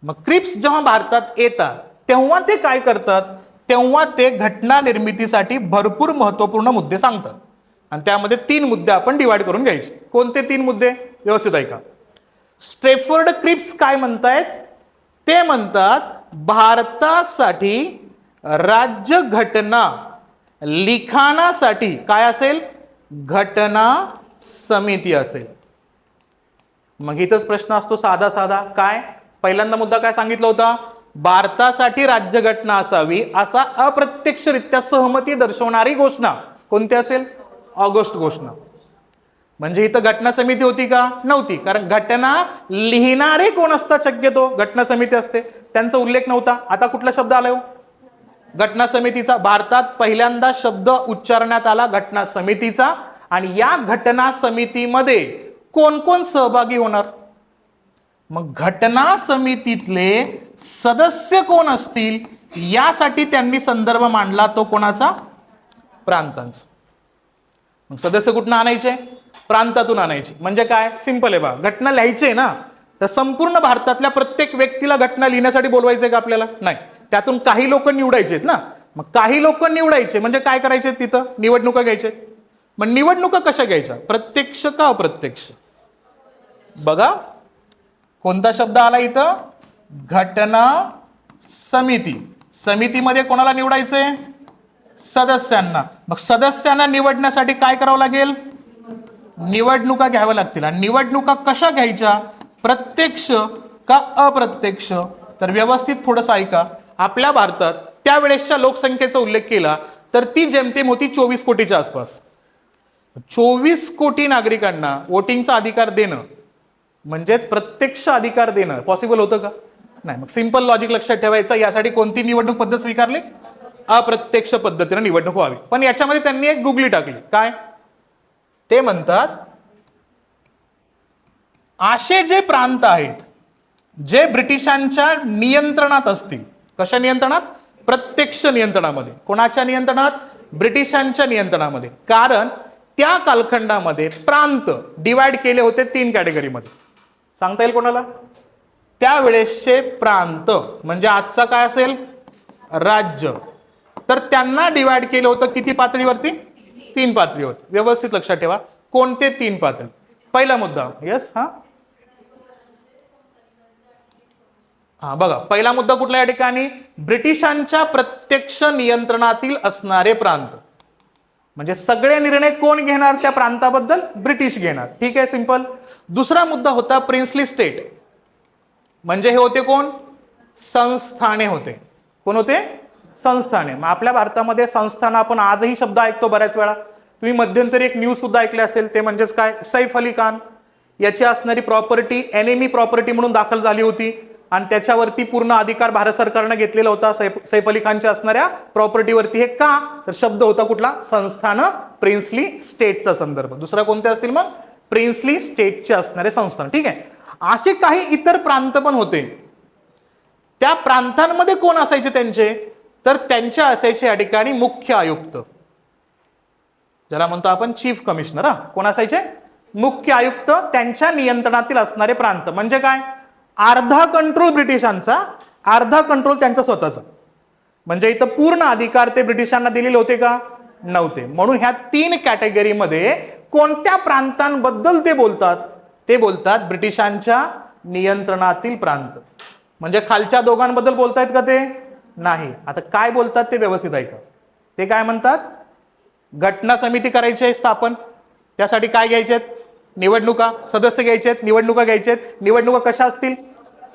मग क्रिप्स जेव्हा भारतात येतात तेव्हा ते काय करतात? तेव्हा ते घटना निर्मितीसाठी भरपूर महत्वपूर्ण मुद्दे सांगतात आणि त्यामध्ये 3 मुद्दे आपण डिवाइड करून घ्यायचे. कोणते 3 मुद्दे? व्यवस्थित ऐका. स्ट्रेफर्ड क्रिप्स काय म्हणतायत? ते म्हणतात भारतासाठी राज्यघटना लिखाणासाठी काय असेल? घटना समिती असेल. मग इथंच प्रश्न असतो साधा साधा. काय? पहिल्यांदा मुद्दा काय सांगितला होता? भारतासाठी राज्यघटना असावी असा अप्रत्यक्षरित्या सहमती दर्शवणारी घोषणा कोणती असेल? ऑगस्ट घोषणा. म्हणजे इथं घटना समिती होती का? नव्हती. कारण घटना लिहिणारे कोण असतात? शक्यतो घटना समिती असते, त्यांचा उल्लेख नव्हता. आता कुठला शब्द आलाय? घटना समितीचा. भारतात पहिल्यांदा शब्द उच्चारण्यात आला घटना समितीचा. आणि या घटना समितीमध्ये कोण कोण सहभागी होणार? मग घटना समितीतले सदस्य कोण असतील यासाठी त्यांनी संदर्भ मांडला, तो कोणाचा? प्रांतांचा. मग सदस्य कुठून आणायचे? प्रांतातून आणायचे. म्हणजे काय? सिंपल आहे बा, घटना लिहायची ना, तर संपूर्ण भारतातल्या प्रत्येक व्यक्तीला घटना लिहिण्यासाठी बोलवायचंय का आपल्याला? नाही. त्यातून काही लोक निवडायचे ना. मग काही लोक निवडायचे म्हणजे काय करायचे? तिथं निवडणुका घ्यायचे. मग निवडणुका कशा घ्यायच्या? प्रत्यक्ष का अप्रत्यक्ष? बघा कोणता शब्द आला इथं? घटना समिती. समितीमध्ये कोणाला निवडायचंय? सदस्यांना. मग सदस्यांना निवडण्यासाठी काय करावं लागेल? निवडणुका घ्याव्या लागतील. आणि निवडणुका कशा घ्यायच्या? प्रत्यक्ष का अप्रत्यक्ष? तर व्यवस्थित थोडंसं ऐका. आपल्या भारतात त्यावेळेसच्या लोकसंख्येचा उल्लेख केला तर ती जेमतेम होती 24 कोटीच्या आसपास. 24 कोटी नागरिकांना वोटिंगचा अधिकार देणं म्हणजेच प्रत्यक्ष अधिकार देणं पॉसिबल होतं का? नाही. मग सिंपल लॉजिक लक्षात ठेवायचं. यासाठी कोणती निवडणूक पद्धत स्वीकारली? अप्रत्यक्ष पद्धतीने निवडणूक व्हावी. पण याच्यामध्ये त्यांनी एक गुगली टाकली. काय ते म्हणतात? असे जे प्रांत आहेत जे ब्रिटिशांच्या नियंत्रणात असतील. कशा नियंत्रणात? प्रत्यक्ष नियंत्रणामध्ये. कोणाच्या नियंत्रणात? ब्रिटिशांच्या नियंत्रणामध्ये. कारण त्या कालखंडामध्ये प्रांत डिवाइड केले होते 3 कॅटेगरीमध्ये. सांगता येईल कोणाला? त्यावेळेसचे प्रांत म्हणजे आजचा काय असेल? राज्य. तर त्यांना डिवाइड केलं होतं किती पातळीवरती? 3 पातळीवरती. व्यवस्थित लक्षात ठेवा. कोणते 3 पातळी? पहिला मुद्दा. यस. हा बघा, पहिला मुद्दा कुठला या ठिकाणी? ब्रिटिशांच्या प्रत्यक्ष नियंत्रणातील असणारे प्रांत. म्हणजे सगळे निर्णय कोण घेणार त्या प्रांताबद्दल? ब्रिटिश घेणार. ठीक आहे, सिंपल. दुसरा मुद्दा होता प्रिन्सली स्टेट. म्हणजे हे होते कोण? संस्थाने होते. कोण होते? संस्थाने. मग आपल्या भारतामध्ये संस्थान आपण आजही शब्द ऐकतो बऱ्याच वेळा. तुम्ही मध्यंतरी एक न्यूज सुद्धा ऐकली असेल, ते म्हणजेच काय? सैफ अली खान याची असणारी प्रॉपर्टी एनिमी प्रॉपर्टी म्हणून दाखल झाली होती आणि त्याच्यावरती पूर्ण अधिकार भारत सरकारने घेतलेला होता सैफ अली खानच्या असणाऱ्या प्रॉपर्टीवरती. हे का? तर शब्द होता कुठला? संस्थान. प्रिन्सली स्टेटचा संदर्भ. दुसरा कोणते असतील मग? प्रिन्सली स्टेटचे असणारे संस्थान. ठीक आहे. असे काही इतर प्रांत पण होते. त्या प्रांतांमध्ये कोण असायचे त्यांचे? तर त्यांच्या असायचे या ठिकाणी मुख्य आयुक्त, ज्याला म्हणतो आपण चीफ कमिशनर. कोण असायचे? मुख्य आयुक्त. त्यांच्या नियंत्रणातील असणारे प्रांत. म्हणजे काय? अर्धा कंट्रोल ब्रिटिशांचा, अर्धा कंट्रोल त्यांचा स्वतःचा. म्हणजे इथं पूर्ण अधिकार ते ब्रिटिशांना दिलेले होते का? नव्हते. म्हणून ह्या 3 कॅटेगरीमध्ये कोणत्या प्रांतांबद्दल ते बोलतात? ते बोलतात ब्रिटिशांच्या नियंत्रणातील प्रांत. म्हणजे खालच्या दोघांबद्दल बोलतायत का ते? नाही. आता काय बोलतात ते व्यवस्थित ऐका. ते काय म्हणतात? घटना समिती करायची आहे स्थापन. त्यासाठी काय घ्यायचे? निवडणुका. सदस्य घ्यायचे, निवडणुका घ्यायचे. निवडणुका कशा असतील?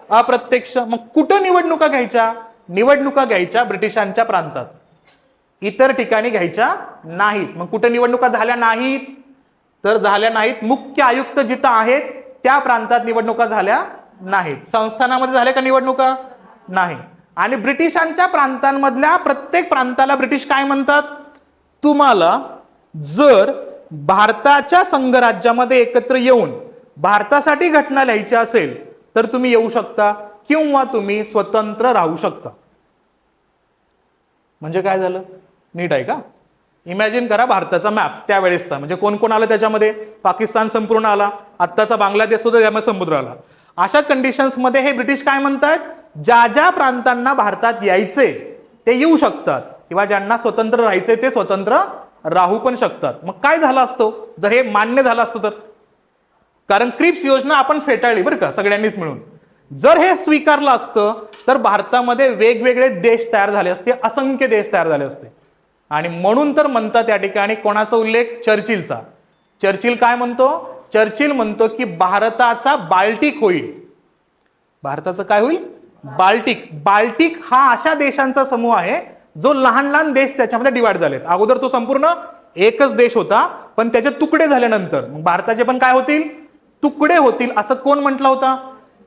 अप्रत्यक्ष. मग कुठं निवडणुका घ्यायच्या? निवडणुका घ्यायच्या ब्रिटिशांच्या प्रांतात, इतर ठिकाणी घ्यायच्या नाहीत. मग कुठे निवडणुका झाल्या नाहीत? तर झाल्या नाहीत मुख्य आयुक्त जिथं आहेत त्या प्रांतात निवडणुका झाल्या नाहीत. संस्थानामध्ये झाल्या का निवडणुका? नाही. आणि ब्रिटिशांच्या प्रांतांमधल्या प्रत्येक प्रांताला ब्रिटिश काय म्हणतात? तुम्हाला जर भारताच्या संघराज्यामध्ये एकत्र येऊन भारतासाठी घटना लिहायची असेल तर तुम्ही येऊ शकता किंवा तुम्ही स्वतंत्र राहू शकता. म्हणजे काय झालं? नीट आहे का? इमॅजिन करा भारताचा मॅप त्यावेळेसचा. म्हणजे कोण कोण आलं त्याच्यामध्ये? पाकिस्तान संपूर्ण आला, आत्ताचा बांगलादेश सुद्धा त्यामध्ये समुद्र आला. अशा कंडिशन्स मध्ये हे ब्रिटिश काय म्हणतात? ज्या ज्या प्रांतांना भारतात यायचे ते येऊ शकतात किंवा ज्यांना स्वतंत्र राहायचे ते स्वतंत्र राहू पण शकतात. मग काय झालं असतं जर हे मान्य झालं असतं तर? कारण क्रिप्स योजना आपण फेटाळली बरं का सगळ्यांनीच मिळून. जर हे स्वीकारलं असतं तर भारतामध्ये वेगवेगळे देश तयार झाले असते, असंख्य देश तयार झाले असते. आणि म्हणून तर म्हणतात या ठिकाणी कोणाचा उल्लेख? चर्चिलचा. चर्चिल काय म्हणतो? चर्चिल म्हणतो की भारताचा बाल्टिक होईल. भारताचं काय होईल? बाल्टिक. बाल्टिक हा अशा देशांचा समूह आहे जो लहान लहान देश त्याच्यामध्ये डिवाइड झालेत. अगोदर तो संपूर्ण एकच देश होता पण त्याचे तुकडे झाल्यानंतर भारताचे पण काय होतील? तुकडे होतील. असं कोण म्हटलं होता?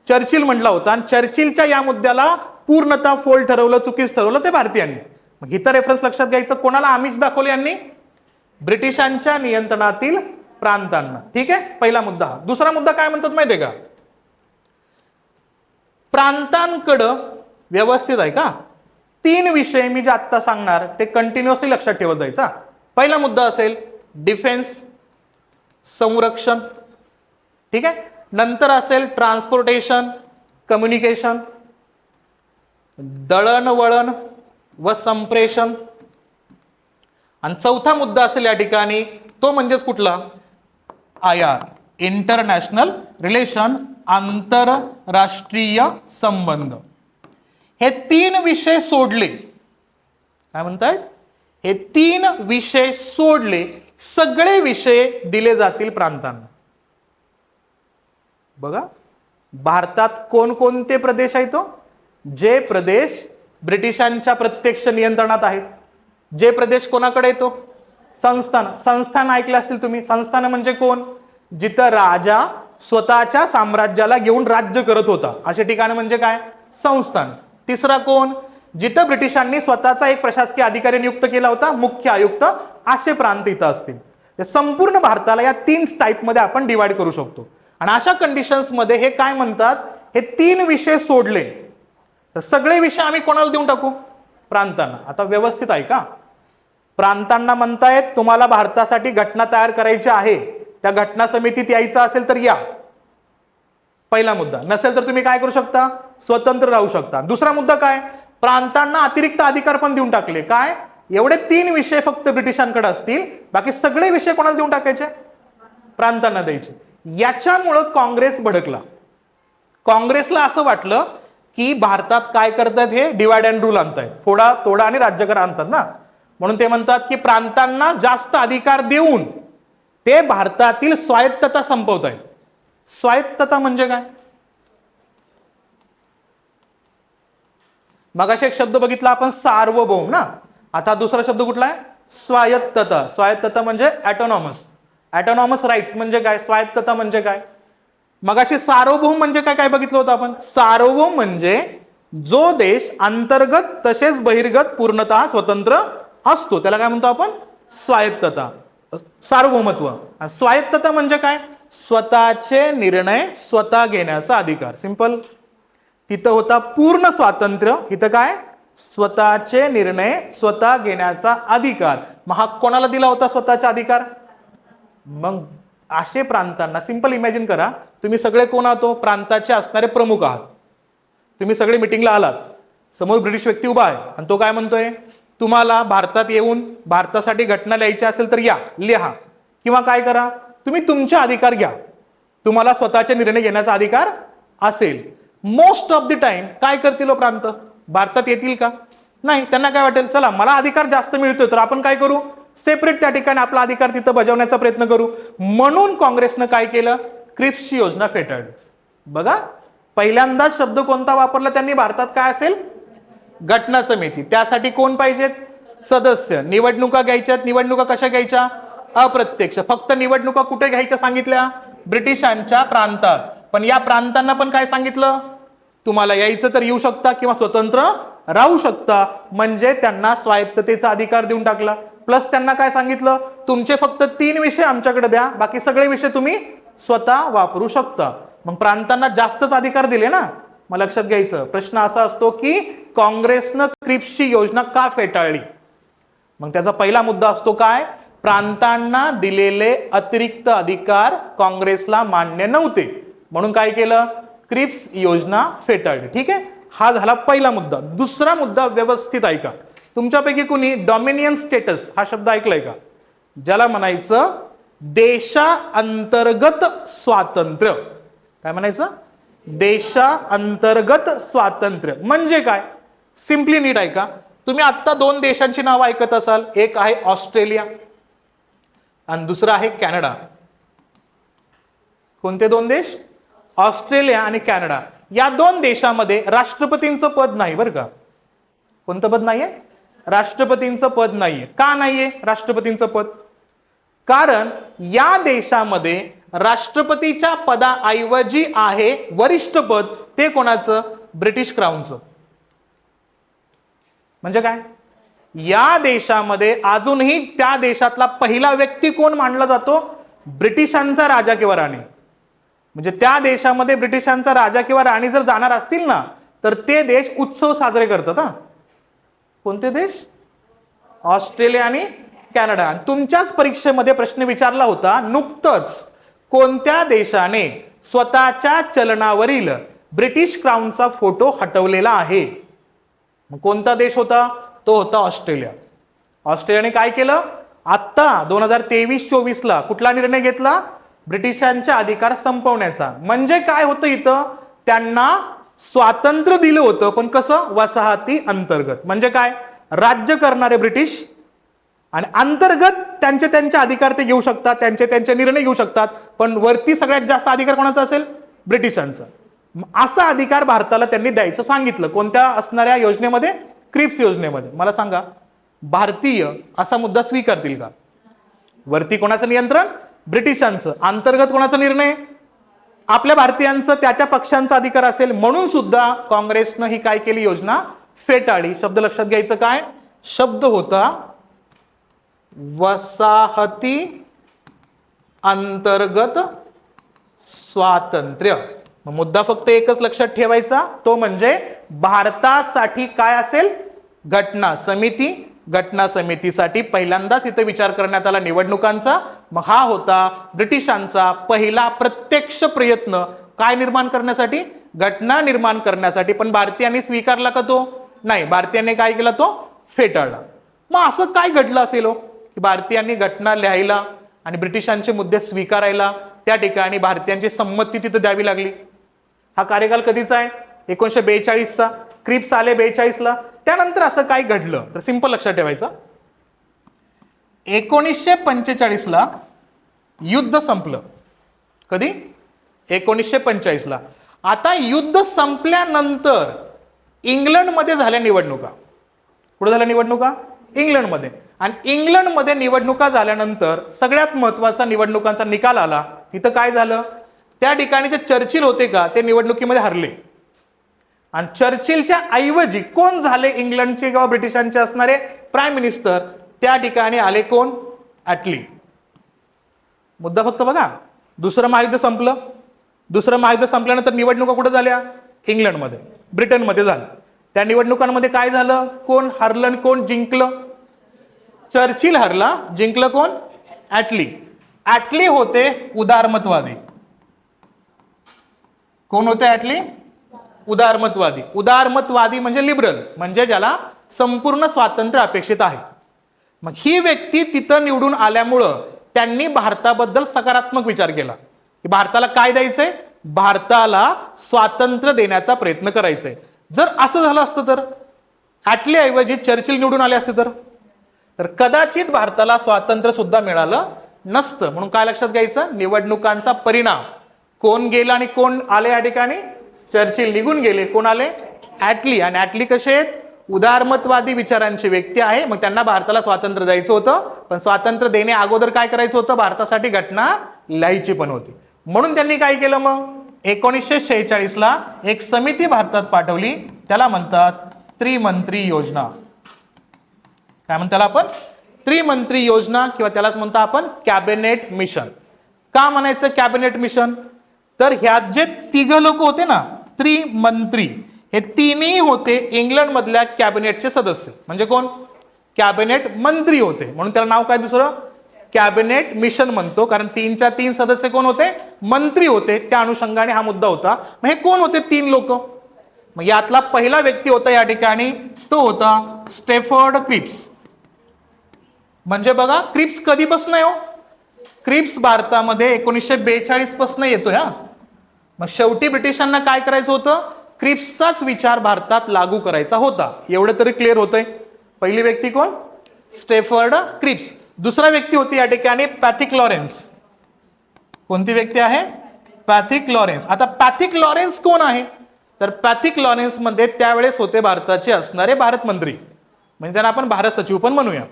चर्चिल म्हटला होता. आणि चर्चिलच्या या मुद्द्याला पूर्णतः फोल ठरवलं, चुकीच ठरवलं ते भारतीयांनी. मग इथं रेफरन्स लक्षात घ्यायचं, कोणाला आमिष दाखवले यांनी? ब्रिटिशांच्या नियंत्रणातील प्रांतांना. ठीक आहे, पहिला मुद्दा हा. दुसरा मुद्दा काय म्हणतात माहितीये का? प्रांतांकडं व्यवस्थित आहे का, 3 विषय मी जे आत्ता सांगणार ते कंटिन्युअसली लक्षात ठेवत जायचा. पहिला मुद्दा असेल डिफेन्स, संरक्षण. ठीक आहे, नंतर असेल ट्रान्सपोर्टेशन, कम्युनिकेशन, दळणवळण व संप्रेषण, आणि चौथा मुद्दा असेल या ठिकाणी तो म्हणजेच कुठला? IR, इंटरनॅशनल रिलेशन, आंतरराष्ट्रीय संबंध. हे 3 विषय सोडले, काय म्हणतायत? हे 3 विषय सोडले सगळे विषय दिले जातील प्रांतांना. बघा, भारतात कोणकोणते प्रदेश आहेत? जे प्रदेश ब्रिटिशांच्या प्रत्यक्ष नियंत्रणात आहेत. जे प्रदेश कोणाकडे येतो? संस्थान. संस्थान ऐकले असतील तुम्ही. संस्थान म्हणजे कोण? जिथं राजा स्वतःच्या साम्राज्याला घेऊन राज्य करत होता, असे ठिकाण म्हणजे काय? संस्थान. तिसरा कोण? जिथं ब्रिटिशांनी स्वतःचा एक प्रशासकीय अधिकारी नियुक्त केला होता, मुख्य आयुक्त, असे प्रांत इथं असतील. संपूर्ण भारताला या 3 टाईप मध्ये आपण डिवाइड करू शकतो. आणि अशा कंडिशन्स मध्ये हे काय म्हणतात? हे 3 विषय सोडले तर सगळे विषय आम्ही कोणाला देऊन टाकू? प्रांतांना. आता व्यवस्थित आहे का? प्रांतांना म्हणतायत तुम्हाला भारतासाठी घटना तयार करायची आहे, त्या घटना समितीत यायचं असेल तर या. पहिला मुद्दा. नसेल तर तुम्ही काय करू शकता? स्वतंत्र राहू शकता. दुसरा मुद्दा काय? प्रांतांना अतिरिक्त अधिकार पण देऊन टाकले. काय? एवढे 3 विषय फक्त ब्रिटिशांकडे असतील, बाकी सगळे विषय कोणाला देऊन टाकायचे? प्रांतांना द्यायचे. याच्यामुळं काँग्रेस भडकला. काँग्रेसला असं वाटलं की भारतात काय करतात? हे डिवाइड अँड रूल आणतायत, फोडा तोडा आणि राज्यकर आणतात ना. म्हणून ते म्हणतात की प्रांतांना जास्त अधिकार देऊन ते भारतातील स्वायत्तता संपवतायत. स्वायत्तता म्हणजे काय? मगाशी एक शब्द बघितला आपण, सार्वभौम ना. आता दुसरा शब्द कुठला आहे? स्वायत्तता. स्वायत्तता म्हणजे ऑटोनॉमस. ऑटोनॉमस राईट्स म्हणजे काय? स्वायत्तता म्हणजे काय? मगाशी सार्वभौम म्हणजे काय काय बघितलं होतं आपण? सार्वभौम म्हणजे जो देश अंतर्गत तसेच बहिर्गत पूर्णतः स्वतंत्र असतो, त्याला काय म्हणतो आपण? स्वायत्तता, सार्वभौमत्व. स्वायत्तता म्हणजे काय? स्वतःचे निर्णय स्वतः घेण्याचा अधिकार. सिंपल. तिथं होता पूर्ण स्वातंत्र्य, इथं काय? स्वतःचे निर्णय स्वतः घेण्याचा अधिकार. मग हा कोणाला दिला होता स्वतःचा अधिकार? मग असे प्रांतांना, सिंपल इमॅजिन करा, तुम्ही सगळे कोण आहात? प्रांताचे असणारे प्रमुख आहात. तुम्ही सगळे मिटिंगला आलात, समोर ब्रिटिश व्यक्ती उभा आहे आणि तो काय म्हणतोय? तुम्हाला भारतात येऊन भारतासाठी घटना लिहायची असेल तर या, लिहा, किंवा काय करा, तुम्ही तुमचे अधिकार घ्या, तुम्हाला स्वतःचे निर्णय घेण्याचा अधिकार असेल. मोस्ट ऑफ द टाइम काय करतील प्रांत? भारतात येतील का? नाही. त्यांना काय वाटेल? चला मला अधिकार जास्त मिळतोय तर आपण काय करू? सेपरेट त्या ठिकाणी आपला अधिकार तिथं बजावण्याचा प्रयत्न करू. म्हणून काँग्रेसनं काय केलं? क्रिप्सची योजना फेटाळली. बघा, पहिल्यांदाच शब्द कोणता वापरला त्यांनी? भारतात काय असेल? घटना समिती. त्यासाठी कोण पाहिजेत? सदस्य. निवडणुका घ्यायच्यात. निवडणुका कशा घ्यायच्या? अप्रत्यक्ष. फक्त निवडणुका कुठे घ्यायच्या सांगितल्या? ब्रिटिशांच्या प्रांतात. पण या प्रांतांना पण काय सांगितलं? तुम्हाला यायचं तर येऊ शकता किंवा स्वतंत्र राहू शकता. म्हणजे त्यांना स्वायत्ततेचा अधिकार देऊन टाकला. प्लस त्यांना काय सांगितलं? तुमचे फक्त 3 विषय आमच्याकडे द्या, बाकी सगळे विषय तुम्ही स्वतः वापरू शकता. मग प्रांतांना जास्तच अधिकार दिले ना. मग लक्षात घ्यायचं, प्रश्न असा असतो की काँग्रेसनं क्रिप्सची योजना का फेटाळली? मग त्याचा पहिला मुद्दा असतो काय? प्रांतांना दिलेले अतिरिक्त अधिकार काँग्रेसला मान्य नव्हते, म्हणून काय केलं? क्रिप्स योजना फेटाळली. ठीक आहे, हा झाला पहिला मुद्दा. दुसरा मुद्दा व्यवस्थित ऐका. तुमच्यापैकी कुणी डॉमिनियन स्टेटस हा शब्द ऐकलाय का? ज्याला म्हणायचं देशांतर्गत स्वातंत्र्य. काय म्हणायचं? देशांतर्गत स्वातंत्र्य म्हणजे काय? सिंपली नीट ऐका. तुम्ही आता 2 देशांची नावं ऐकत असाल. एक आहे ऑस्ट्रेलिया आणि दुसरा आहे कॅनडा. कोणते 2 देश? ऑस्ट्रेलिया आणि कॅनडा. या 2 देशामध्ये राष्ट्रपतींचं पद नाही बरं का. कोणतं पद नाहीये? राष्ट्रपतींचं पद नाहीये. का नाहीये राष्ट्रपतींचं पद? कारण या देशामध्ये राष्ट्रपतीच्या पदाऐवजी आहे वरिष्ठ पद. ते कोणाचं? ब्रिटिश क्राऊनचं. म्हणजे काय? या देशामध्ये अजूनही त्या देशातला पहिला व्यक्ती कोण मानला जातो? ब्रिटिशांचा राजा किंवा राणी. म्हणजे त्या देशामध्ये ब्रिटिशांचा राजा किंवा राणी जर जाणार असतील ना, तर ते देश उत्सव साजरे करतात. हा, कोणते देश? ऑस्ट्रेलिया आणि कॅनडा. तुमच्याच परीक्षेमध्ये प्रश्न विचारला होता नुकतंच, कोणत्या देशाने स्वतःच्या चलनावरील ब्रिटिश क्राऊनचा फोटो हटवलेला आहे? मग कोणता देश होता? तो होता ऑस्ट्रेलिया. ऑस्ट्रेलियाने काय केलं? आत्ता 2023-24 कुठला निर्णय घेतला? ब्रिटिशांचे अधिकार संपवण्याचा. म्हणजे काय होतं इथं? त्यांना स्वातंत्र्य दिलं होतं, पण कसं? वसाहती अंतर्गत. म्हणजे काय? राज्य करणारे ब्रिटिश आणि अंतर्गत त्यांचे अधिकार ते घेऊ शकतात, त्यांचे निर्णय घेऊ शकतात, पण वरती सगळ्यात जास्त अधिकार कोणाचा असेल? ब्रिटिशांचा. असा अधिकार भारताला त्यांनी द्यायचं सांगितलं. कोणत्या असणाऱ्या योजनेमध्ये? क्रिप्स योजनेमध्ये. मला सांगा, भारतीय असा मुद्दा स्वीकारतील का? वरती कोणाचं नियंत्रण? ब्रिटिशांचं. अंतर्गत कोणाचा निर्णय? आपल्या भारतीयांचं, त्या पक्षांचा अधिकार असेल. म्हणून सुद्धा काँग्रेसनं ही काय केली? योजना फेटाळली. शब्द लक्षात घ्यायचं काय? शब्द होता वसाहती अंतर्गत स्वातंत्र्य. मुद्दा फक्त एकच लक्षात ठेवायचा, तो म्हणजे भारतासाठी काय असेल? घटना समिती. घटना समितीसाठी पहिल्यांदाच इथे विचार करण्यात आला निवडणुकांचा. मग हा होता ब्रिटिशांचा पहिला प्रत्यक्ष प्रयत्न काय निर्माण करण्यासाठी? घटना निर्माण करण्यासाठी. पण भारतीयांनी स्वीकारला का तो? नाही. भारतीयांनी काय केला? तो फेटाळला. मग असं काय घडलं असेल हो की भारतीयांनी घटना लिहायला आणि ब्रिटिशांचे मुद्दे स्वीकारायला त्या ठिकाणी भारतीयांची संमती तिथे द्यावी लागली? हा कार्यकाल कधीचा आहे? 1942चा. क्रिप्स आले 42ला. त्यानंतर असं काय घडलं? तर सिंपल लक्षात ठेवायचं, 1945ला युद्ध संपलं. कधी? 1945ला. आता युद्ध संपल्यानंतर इंग्लंडमध्ये झाल्या निवडणुका. कुठे झाल्या निवडणुका? इंग्लंडमध्ये. आणि इंग्लंडमध्ये निवडणुका झाल्यानंतर सगळ्यात महत्वाचा निवडणुकांचा निकाल आला. इथं काय झालं? त्या ठिकाणी जे चर्चिल होते का, ते निवडणुकीमध्ये हरले. आणि चर्चिलच्या ऐवजी कोण झाले? इंग्लंडचे किंवा ब्रिटिशांचे असणारे प्राईम मिनिस्टर. त्या ठिकाणी आले कोण? ॲटली. मुद्दा फक्त बघा, दुसरं महायुद्ध संपलं. दुसरं महायुद्ध संपल्यानंतर निवडणुका कुठे झाल्या? इंग्लंडमध्ये, ब्रिटनमध्ये झाल्या. त्या निवडणुकांमध्ये काय झालं? कोण हरलं आणि कोण जिंकलं? चर्चिल हरला. जिंकलं कोण? ॲटली. ॲटली होते उदारमतवादी. कोण होते ॲटली? उदारमतवादी. उदारमतवादी म्हणजे लिबरल, म्हणजे ज्याला संपूर्ण स्वातंत्र्य अपेक्षित आहे. मग ही व्यक्ती तिथं निवडून आल्यामुळं त्यांनी भारताबद्दल सकारात्मक विचार केला की भारताला काय द्यायचंय? भारताला स्वातंत्र्य देण्याचा प्रयत्न करायचंय. जर असं झालं असतं तर, ॲटली ऐवजी चर्चिल निवडून आले असते तर कदाचित भारताला स्वातंत्र्य सुद्धा मिळालं नसतं. म्हणून काय लक्षात घ्यायचं? निवडणुकांचा परिणाम. कोण गेला आणि कोण आले? या ठिकाणी चर्चिल निघून गेले. कोण आले? ॲटली. आणि ॲटली कसे आहेत? उदारमतवादी विचारांची व्यक्ती आहे. मग त्यांना भारताला स्वातंत्र्य द्यायचं होतं, पण स्वातंत्र्य देण्या अगोदर काय करायचं होतं? भारतासाठी घटना लिहायची पण होती. म्हणून त्यांनी काय केलं? मग 1946ला एक समिती भारतात पाठवली. त्याला म्हणतात त्रिमंत्री योजना. काय म्हणतात आपण? त्रिमंत्री योजना, किंवा त्यालाच म्हणतो आपण कॅबिनेट मिशन. का म्हणायचं कॅबिनेट मिशन? तर ह्यात जे तिघ लोक होते ना, त्रिमंत्री, हे तिन्ही होते इंग्लंड मधल्या कॅबिनेटचे सदस्य. म्हणजे कोण? कॅबिनेट मंत्री होते. म्हणून त्याला नाव काय दुसरं? कॅबिनेट मिशन म्हणतो, कारण 3च्या 3 सदस्य कोण होते? मंत्री होते. त्या अनुषंगाने हा मुद्दा होता. मग हे कोण होते 3 लोक? मग यातला पहिला व्यक्ती होता या ठिकाणी, तो होता स्टेफर्ड क्रिप्स. म्हणजे बघा, क्रिप्स कधीपासून आहे हो? क्रिप्स भारतामध्ये 1942 पासून येतोय. हा, मग शेवटी ब्रिटिशांना काय करायचं होतं? क्रिप्सचाच विचार भारतात लागू करायचा होता. एवढं तरी क्लिअर होतंय. पहिली व्यक्ती कोण? Stafford Cripps. दुसरा व्यक्ती होती या ठिकाणी पॅथिक लॉरेन्स. कोणती व्यक्ती आहे? Pethick Lawrence. आता पॅथिक लॉरेन्स कोण आहे? तर पॅथिक लॉरेन्स मध्ये त्यावेळेस होते भारताचे असणारे भारत मंत्री, म्हणजे त्यांना आपण भारत सचिव पण म्हणूया,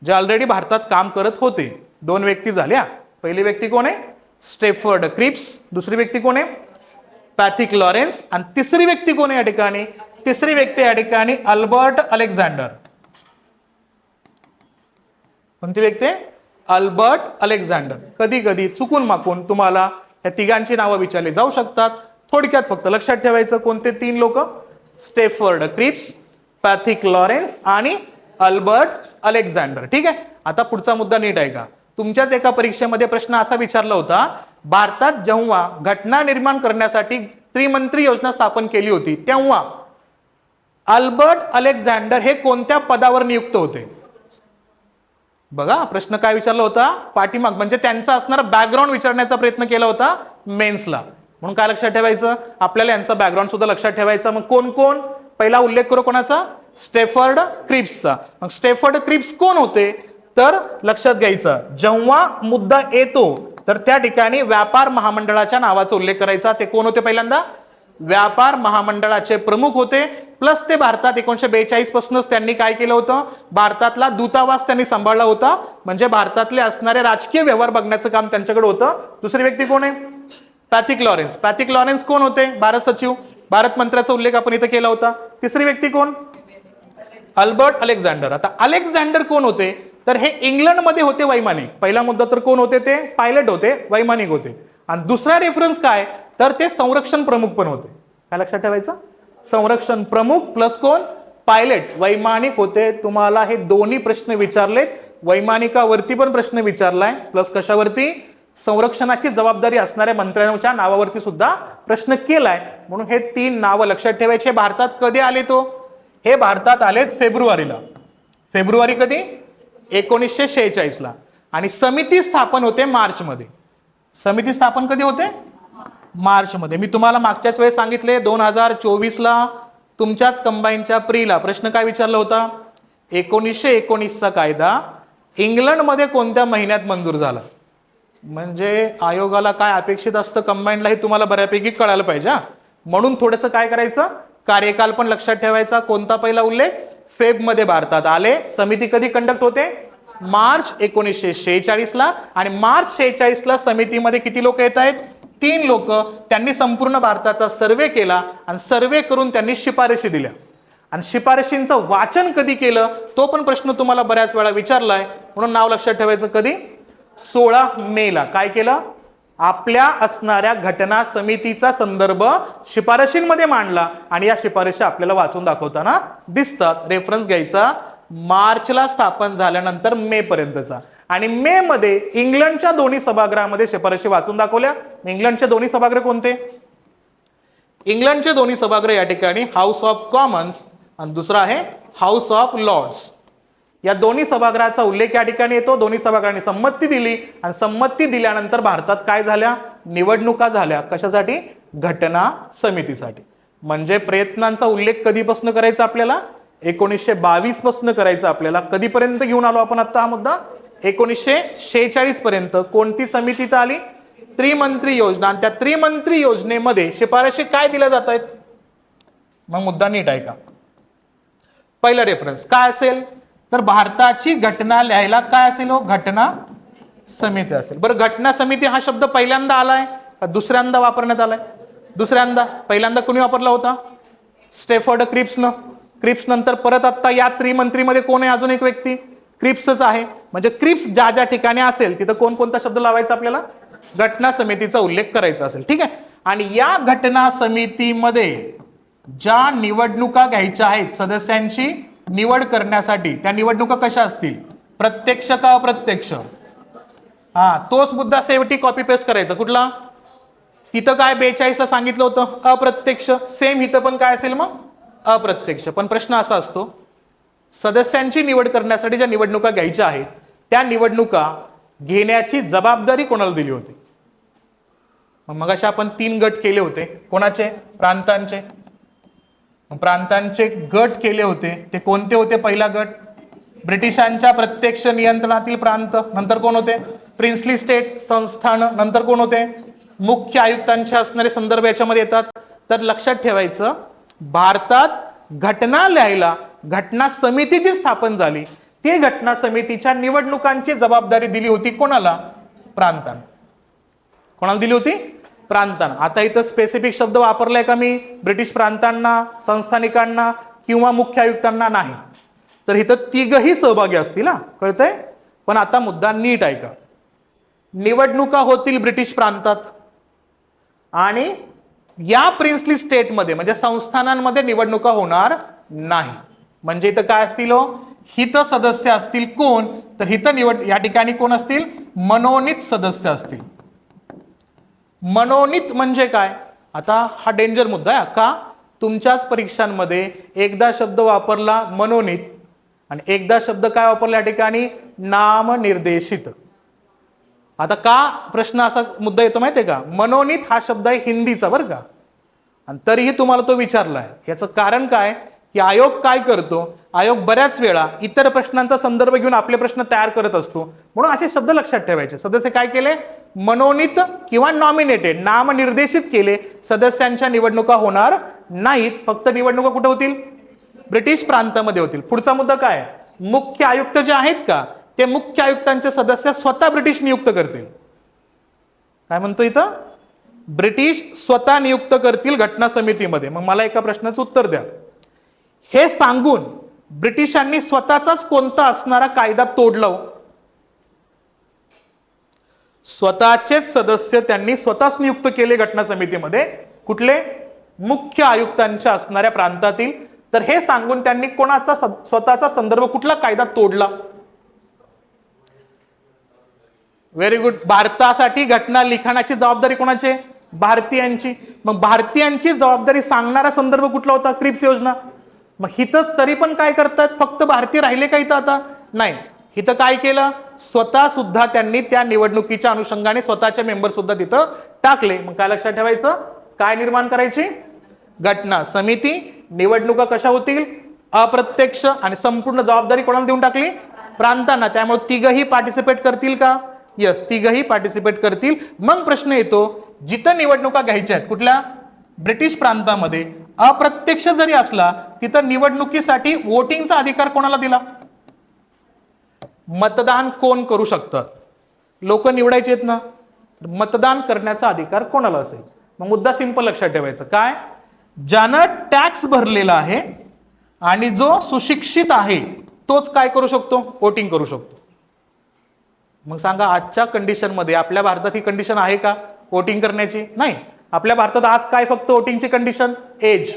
जे ऑलरेडी भारतात काम करत होते. 2 व्यक्ती झाल्या. पहिली व्यक्ती कोण आहे? Stafford Cripps. दुसरी व्यक्ती कोण आहे? Pethick Lawrence. आणि तिसरी व्यक्ती कोण आहे या ठिकाणी? तिसरी व्यक्ती या ठिकाणी अल्बर्ट अलेक्झांडर. कोणती व्यक्ती? Albert Alexander. कधी कधी चुकून माकून तुम्हाला या तिघांची नावं विचारली जाऊ शकतात. थोडक्यात फक्त लक्षात ठेवायचं कोणते तीन लोक? स्टेफर्ड क्रिप्स, पॅथिक लॉरेन्स आणि अल्बर्ट अलेक्झांडर. ठीक आहे. आता पुढचा मुद्दा नीट आहे का? तुमच्याच एका परीक्षेमध्ये प्रश्न असा विचारला होता, भारतात जेव्हा घटना निर्माण करण्यासाठी त्रिमंत्री योजना स्थापन केली होती तेव्हा अल्बर्ट अलेक्झांडर हे कोणत्या पदावर नियुक्त होते? बघा प्रश्न काय विचारला होता पाठीमाग, म्हणजे त्यांचा असणारा बॅकग्राऊंड विचारण्याचा प्रयत्न केला होता मेन्सला. म्हणून काय लक्षात ठेवायचं आपल्याला? यांचा बॅकग्राऊंड सुद्धा लक्षात ठेवायचा. मग कोण कोण? पहिला उल्लेख करू कोणाचा? स्टेफर्ड क्रिप्सचा. मग स्टेफर्ड क्रिप्स कोण होते? तर लक्षात घ्यायचं जेव्हा मुद्दा येतो तर त्या ठिकाणी व्यापार महामंडळाच्या नावाचा उल्लेख करायचा. ते कोण होते? पहिल्यांदा व्यापार महामंडळाचे प्रमुख होते. प्लस ते भारतात 1942 पासूनच त्यांनी काय केलं होतं? भारतातला दूतावास त्यांनी सांभाळला होता. म्हणजे भारतातले असणारे राजकीय व्यवहार बघण्याचं काम त्यांच्याकडे होतं. दुसरी व्यक्ती कोण आहे? Pethick Lawrence. पॅथिक लॉरेन्स कोण होते? भारत सचिव, भारत मंत्र्याचा उल्लेख आपण इथं केला होता. तिसरी व्यक्ती कोण? Albert Alexander. आता अलेक्झांडर कोण होते? तर हे इंग्लंडमध्ये होते वैमानिक. पहिला मुद्दा तर कोण होते? ते पायलट होते, वैमानिक होते. आणि दुसरा रेफरन्स काय? तर ते संरक्षण प्रमुख पण होते. काय लक्षात ठेवायचं? संरक्षण प्रमुख प्लस कोण? पायलट, वैमानिक होते. तुम्हाला हे दोन्ही प्रश्न विचारलेत. वैमानिकावरती पण प्रश्न विचारलाय, प्लस कशावरती? संरक्षणाची जबाबदारी असणाऱ्या मंत्र्यांच्या नावावरती सुद्धा प्रश्न केलाय. म्हणून हे तीन नावं लक्षात ठेवायचे. भारतात कधी आले तो? हे भारतात आलेत फेब्रुवारीला. फेब्रुवारी कधी? 1946 ला. आणि समिती स्थापन होते मार्च मध्ये. समिती स्थापन कधी होते? मार्च मध्ये. मी तुम्हाला मागच्याच वेळेस सांगितले 2024 ला तुमच्याच कंबाईनच्या प्रीला प्रश्न काय विचारला होता? 1919 चा कायदा इंग्लंडमध्ये कोणत्या महिन्यात मंजूर झाला? म्हणजे आयोगाला काय अपेक्षित असतं कंबाईनला हे तुम्हाला बऱ्यापैकी कळायला पाहिजे. म्हणून थोडंसं काय करायचं? कार्यकाल पण लक्षात ठेवायचा. कोणता पहिला उल्लेख? फेब मध्ये भारतात आले. समिती कधी कंडक्ट होते? मार्च 1946 ला. आणि मार्च 46 ला समितीमध्ये किती लोक येत आहेत? 3 लोक. त्यांनी संपूर्ण भारताचा सर्वे केला आणि सर्वे करून त्यांनी शिफारशी दिल्या. आणि शिफारशींचं वाचन कधी केलं तो पण प्रश्न तुम्हाला बऱ्याच वेळा विचारलाय. म्हणून नाव लक्षात ठेवायचं. कधी? 16 मे ला. काय केलं? आपल्या असणाऱ्या घटना समितीचा संदर्भ शिफारशींमध्ये मांडला आणि या शिफारशी आपल्याला वाचून दाखवताना दिसतात. रेफरन्स घ्यायचा मार्चला स्थापन झाल्यानंतर मे पर्यंतचा. आणि मे मध्ये इंग्लंडच्या दोन्ही सभागृहामध्ये शिफारशी वाचून दाखवल्या. इंग्लंडचे दोन्ही सभागृह कोणते? इंग्लंडचे दोन्ही सभागृह या ठिकाणी हाऊस ऑफ कॉमन्स आणि दुसरा आहे हाऊस ऑफ लॉर्ड्स. या दोन्ही सभागृहाचा उल्लेख या ठिकाणी येतो. दोन्ही सभागृहांनी संमती दिली आणि संमती दिल्यानंतर भारतात काय झाल्या? निवडणुका झाल्या. कशासाठी? घटना समितीसाठी. म्हणजे प्रयत्नांचा उल्लेख कधीपासून करायचा आपल्याला? 1922 पासून करायचा आपल्याला. कधीपर्यंत घेऊन आलो आपण आता हा मुद्दा? 1946 पर्यंत. कोणती समिती आली? त्रिमंत्री योजना. आणि त्या त्रिमंत्री योजनेमध्ये शिफारशी काय दिल्या जात आहेत? मग मुद्दा नीट आहे का? पहिला रेफरन्स काय असेल? तर भारताची घटना लिहायला काय असेल? घटना समिती असेल. बरं, घटना समिती हा शब्द पहिल्यांदा आलाय का दुसऱ्यांदा वापरण्यात आलाय? दुसऱ्यांदा. पहिल्यांदा कोणी वापरला होता? स्टेफर्ड क्रिप्सनं. क्रिप्स नंतर परत आता या त्रिमंत्रीमध्ये कोण आहे? अजून एक व्यक्ती क्रिप्सच आहे. म्हणजे क्रिप्स ज्या ज्या ठिकाणी असेल तिथं कोणकोणता शब्द लावायचा आपल्याला? घटना समितीचा उल्लेख करायचा असेल. ठीक आहे. आणि या घटना समितीमध्ये ज्या निवडणुका घ्यायच्या आहेत सदस्यांची निवड करण्यासाठी, त्या निवडणुका कशा असतील? प्रत्यक्ष का अप्रत्यक्ष? तोच मुद्दा शेवटी कॉपी पेस्ट करायचा. कुठला? तिथं काय 42 ला सांगितलं होतं? अप्रत्यक्ष. सेम इथं पण काय असेल मग? अप्रत्यक्ष. पण प्रश्न असा असतो सदस्यांची निवड करण्यासाठी ज्या निवडणुका घ्यायच्या आहेत त्या निवडणुका घेण्याची जबाबदारी कोणाला दिली होती? मग अशा आपण 3 गट केले होते. कोणाचे? प्रांतांचे. प्रांतांचे गट केले होते. ते कोणते होते? पहिला गट ब्रिटिशांच्या प्रत्यक्ष नियंत्रणातील प्रांत. नंतर कोण होते? प्रिन्सली स्टेट संस्थान. नंतर कोण होते? मुख्य आयुक्तांचे असणारे संदर्भ याच्यामध्ये येतात. तर लक्षात ठेवायचं भारतात घटना लिहायला घटना समिती जी स्थापन झाली ती घटना समितीच्या निवडणुकांची जबाबदारी दिली होती कोणाला? प्रांतांना. कोणाला दिली होती? प्रांतांना. आता इथं स्पेसिफिक शब्द वापरलाय का मी? ब्रिटिश प्रांतांना, संस्थानिकांना किंवा मुख्य आयुक्तांना? नाही. तर इथं तिघही सहभागी असतील. कळतंय? पण आता मुद्दा नीट ऐका. निवडणुका होतील ब्रिटिश प्रांतात आणि या प्रिन्सली स्टेटमध्ये म्हणजे संस्थानांमध्ये निवडणुका होणार नाही. म्हणजे इथं काय असतील हो, हित सदस्य असतील. कोण? तर हित निवड या ठिकाणी कोण असतील? मनोनीत सदस्य असतील. मनोनीत म्हणजे काय? आता हा डेंजर मुद्दा आहे. का? तुमच्याच परीक्षांमध्ये एकदा शब्द वापरला मनोनीत आणि एकदा शब्द काय वापरला या ठिकाणी? नामनिर्देशित. आता का प्रश्न असा मुद्दा येतो माहितीये का? मनोनीत हा शब्द आहे हिंदीचा बरं का, आणि तरीही तुम्हाला तो विचारलाय. याचं कारण काय की आयोग काय करतो, आयोग बऱ्याच वेळा इतर प्रश्नांचा संदर्भ घेऊन आपले प्रश्न तयार करत असतो. म्हणून असे शब्द लक्षात ठेवायचे. सदस्य काय केले? मनोनीत किंवा नॉमिनेटेड, नामनिर्देशित केले. सदस्यांच्या निवडणुका होणार नाहीत. फक्त निवडणुका कुठे होतील? ब्रिटिश प्रांतामध्ये होतील. पुढचा मुद्दा काय? मुख्य आयुक्त जे आहेत का, ते मुख्य आयुक्तांचे सदस्य स्वतः ब्रिटिश नियुक्त करतील. काय म्हणतो इथं? ब्रिटिश स्वतः नियुक्त करतील घटना समितीमध्ये. मग मला एका प्रश्नाचं उत्तर द्या. हे सांगून ब्रिटिशांनी स्वतःचाच कोणता असणारा कायदा तोडला? स्वतःचेच सदस्य त्यांनी स्वतःच नियुक्त केले घटना समितीमध्ये. कुठले? मुख्य आयुक्तांच्या असणाऱ्या प्रांतातील. तर हे सांगून त्यांनी कोणाचा स्वतःचा संदर्भ, कुठला कायदा तोडला? Very good. भारतासाठी घटना लिखाणाची जबाबदारी कोणाची? भारतीयांची. मग भारतीयांची जबाबदारी सांगणारा संदर्भ कुठला होता? क्रिप्स योजना. मग हिथं तरी पण काय करतात? फक्त भारतीय राहिले का इथं? आता नाही. इथं काय केलं? स्वतः सुद्धा त्यांनी त्या निवडणुकीच्या अनुषंगाने स्वतःचे मेंबर सुद्धा तिथं टाकले. मग काय लक्षात ठेवायचं? काय निर्माण करायची? घटना समिती. निवडणुका कशा होतील? अप्रत्यक्ष. आणि संपूर्ण जबाबदारी कोणाला देऊन टाकली? प्रांतांना. त्यामुळे तिघही पार्टिसिपेट करतील का? यस, तिघही पार्टिसिपेट करतील. मग प्रश्न येतो, जिथं निवडणुका घ्यायच्या आहेत कुठल्या? ब्रिटिश प्रांतामध्ये, अप्रत्यक्ष जरी असला तिथं निवडणुकीसाठी वोटिंगचा अधिकार कोणाला दिला? मतदान कोण करू शकतात? लोक निवडायचे आहेत ना, मतदान करण्याचा अधिकार कोणाला असेल? मग मुद्दा सिंपल लक्षात ठेवायचा. काय? ज्यानं टॅक्स भरलेला आहे आणि जो सुशिक्षित आहे तोच काय करू शकतो? वोटिंग करू शकतो. मग सांगा, आजच्या कंडिशन मध्ये आपल्या भारतात ही कंडिशन आहे का वोटिंग करण्याची? नाही. आपल्या भारतात आज काय फक्त वोटिंगची कंडिशन? एज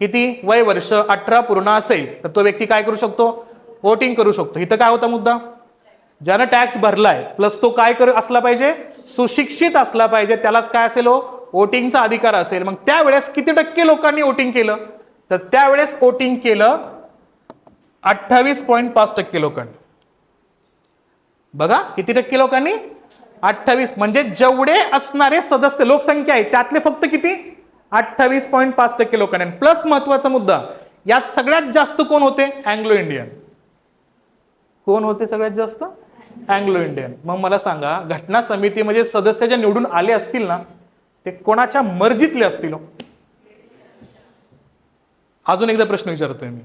किती? वय वर्ष 18 पूर्ण असेल तर तो व्यक्ती काय करू शकतो? वोटिंग करू शकतो. इथं काय होता मुद्दा? ज्यानं टॅक्स भरलाय प्लस तो काय असला पाहिजे? सुशिक्षित असला पाहिजे. त्यालाच काय असेल हो? वोटिंगचा अधिकार असेल. मग त्यावेळेस किती टक्के लोकांनी वोटिंग केलं? तर त्यावेळेस वोटिंग केलं 28.5% लोकांनी. बघा किती टक्के लोकांनी? 28. म्हणजे जेवढे असणारे सदस्य लोकसंख्या आहे त्यातले फक्त किती? 28.5% लोकांनी. प्लस महत्वाचा मुद्दा, यात सगळ्यात जास्त कोण होते? Anglo Indian. कोण होते सगळ्यात जास्त? Anglo Indian. मग मला सांगा, घटना समिती म्हणजे सदस्य जे निवडून आले असतील ना, ते कोणाच्या मर्जीतले असतील? अजून एकदा प्रश्न विचारतोय मी.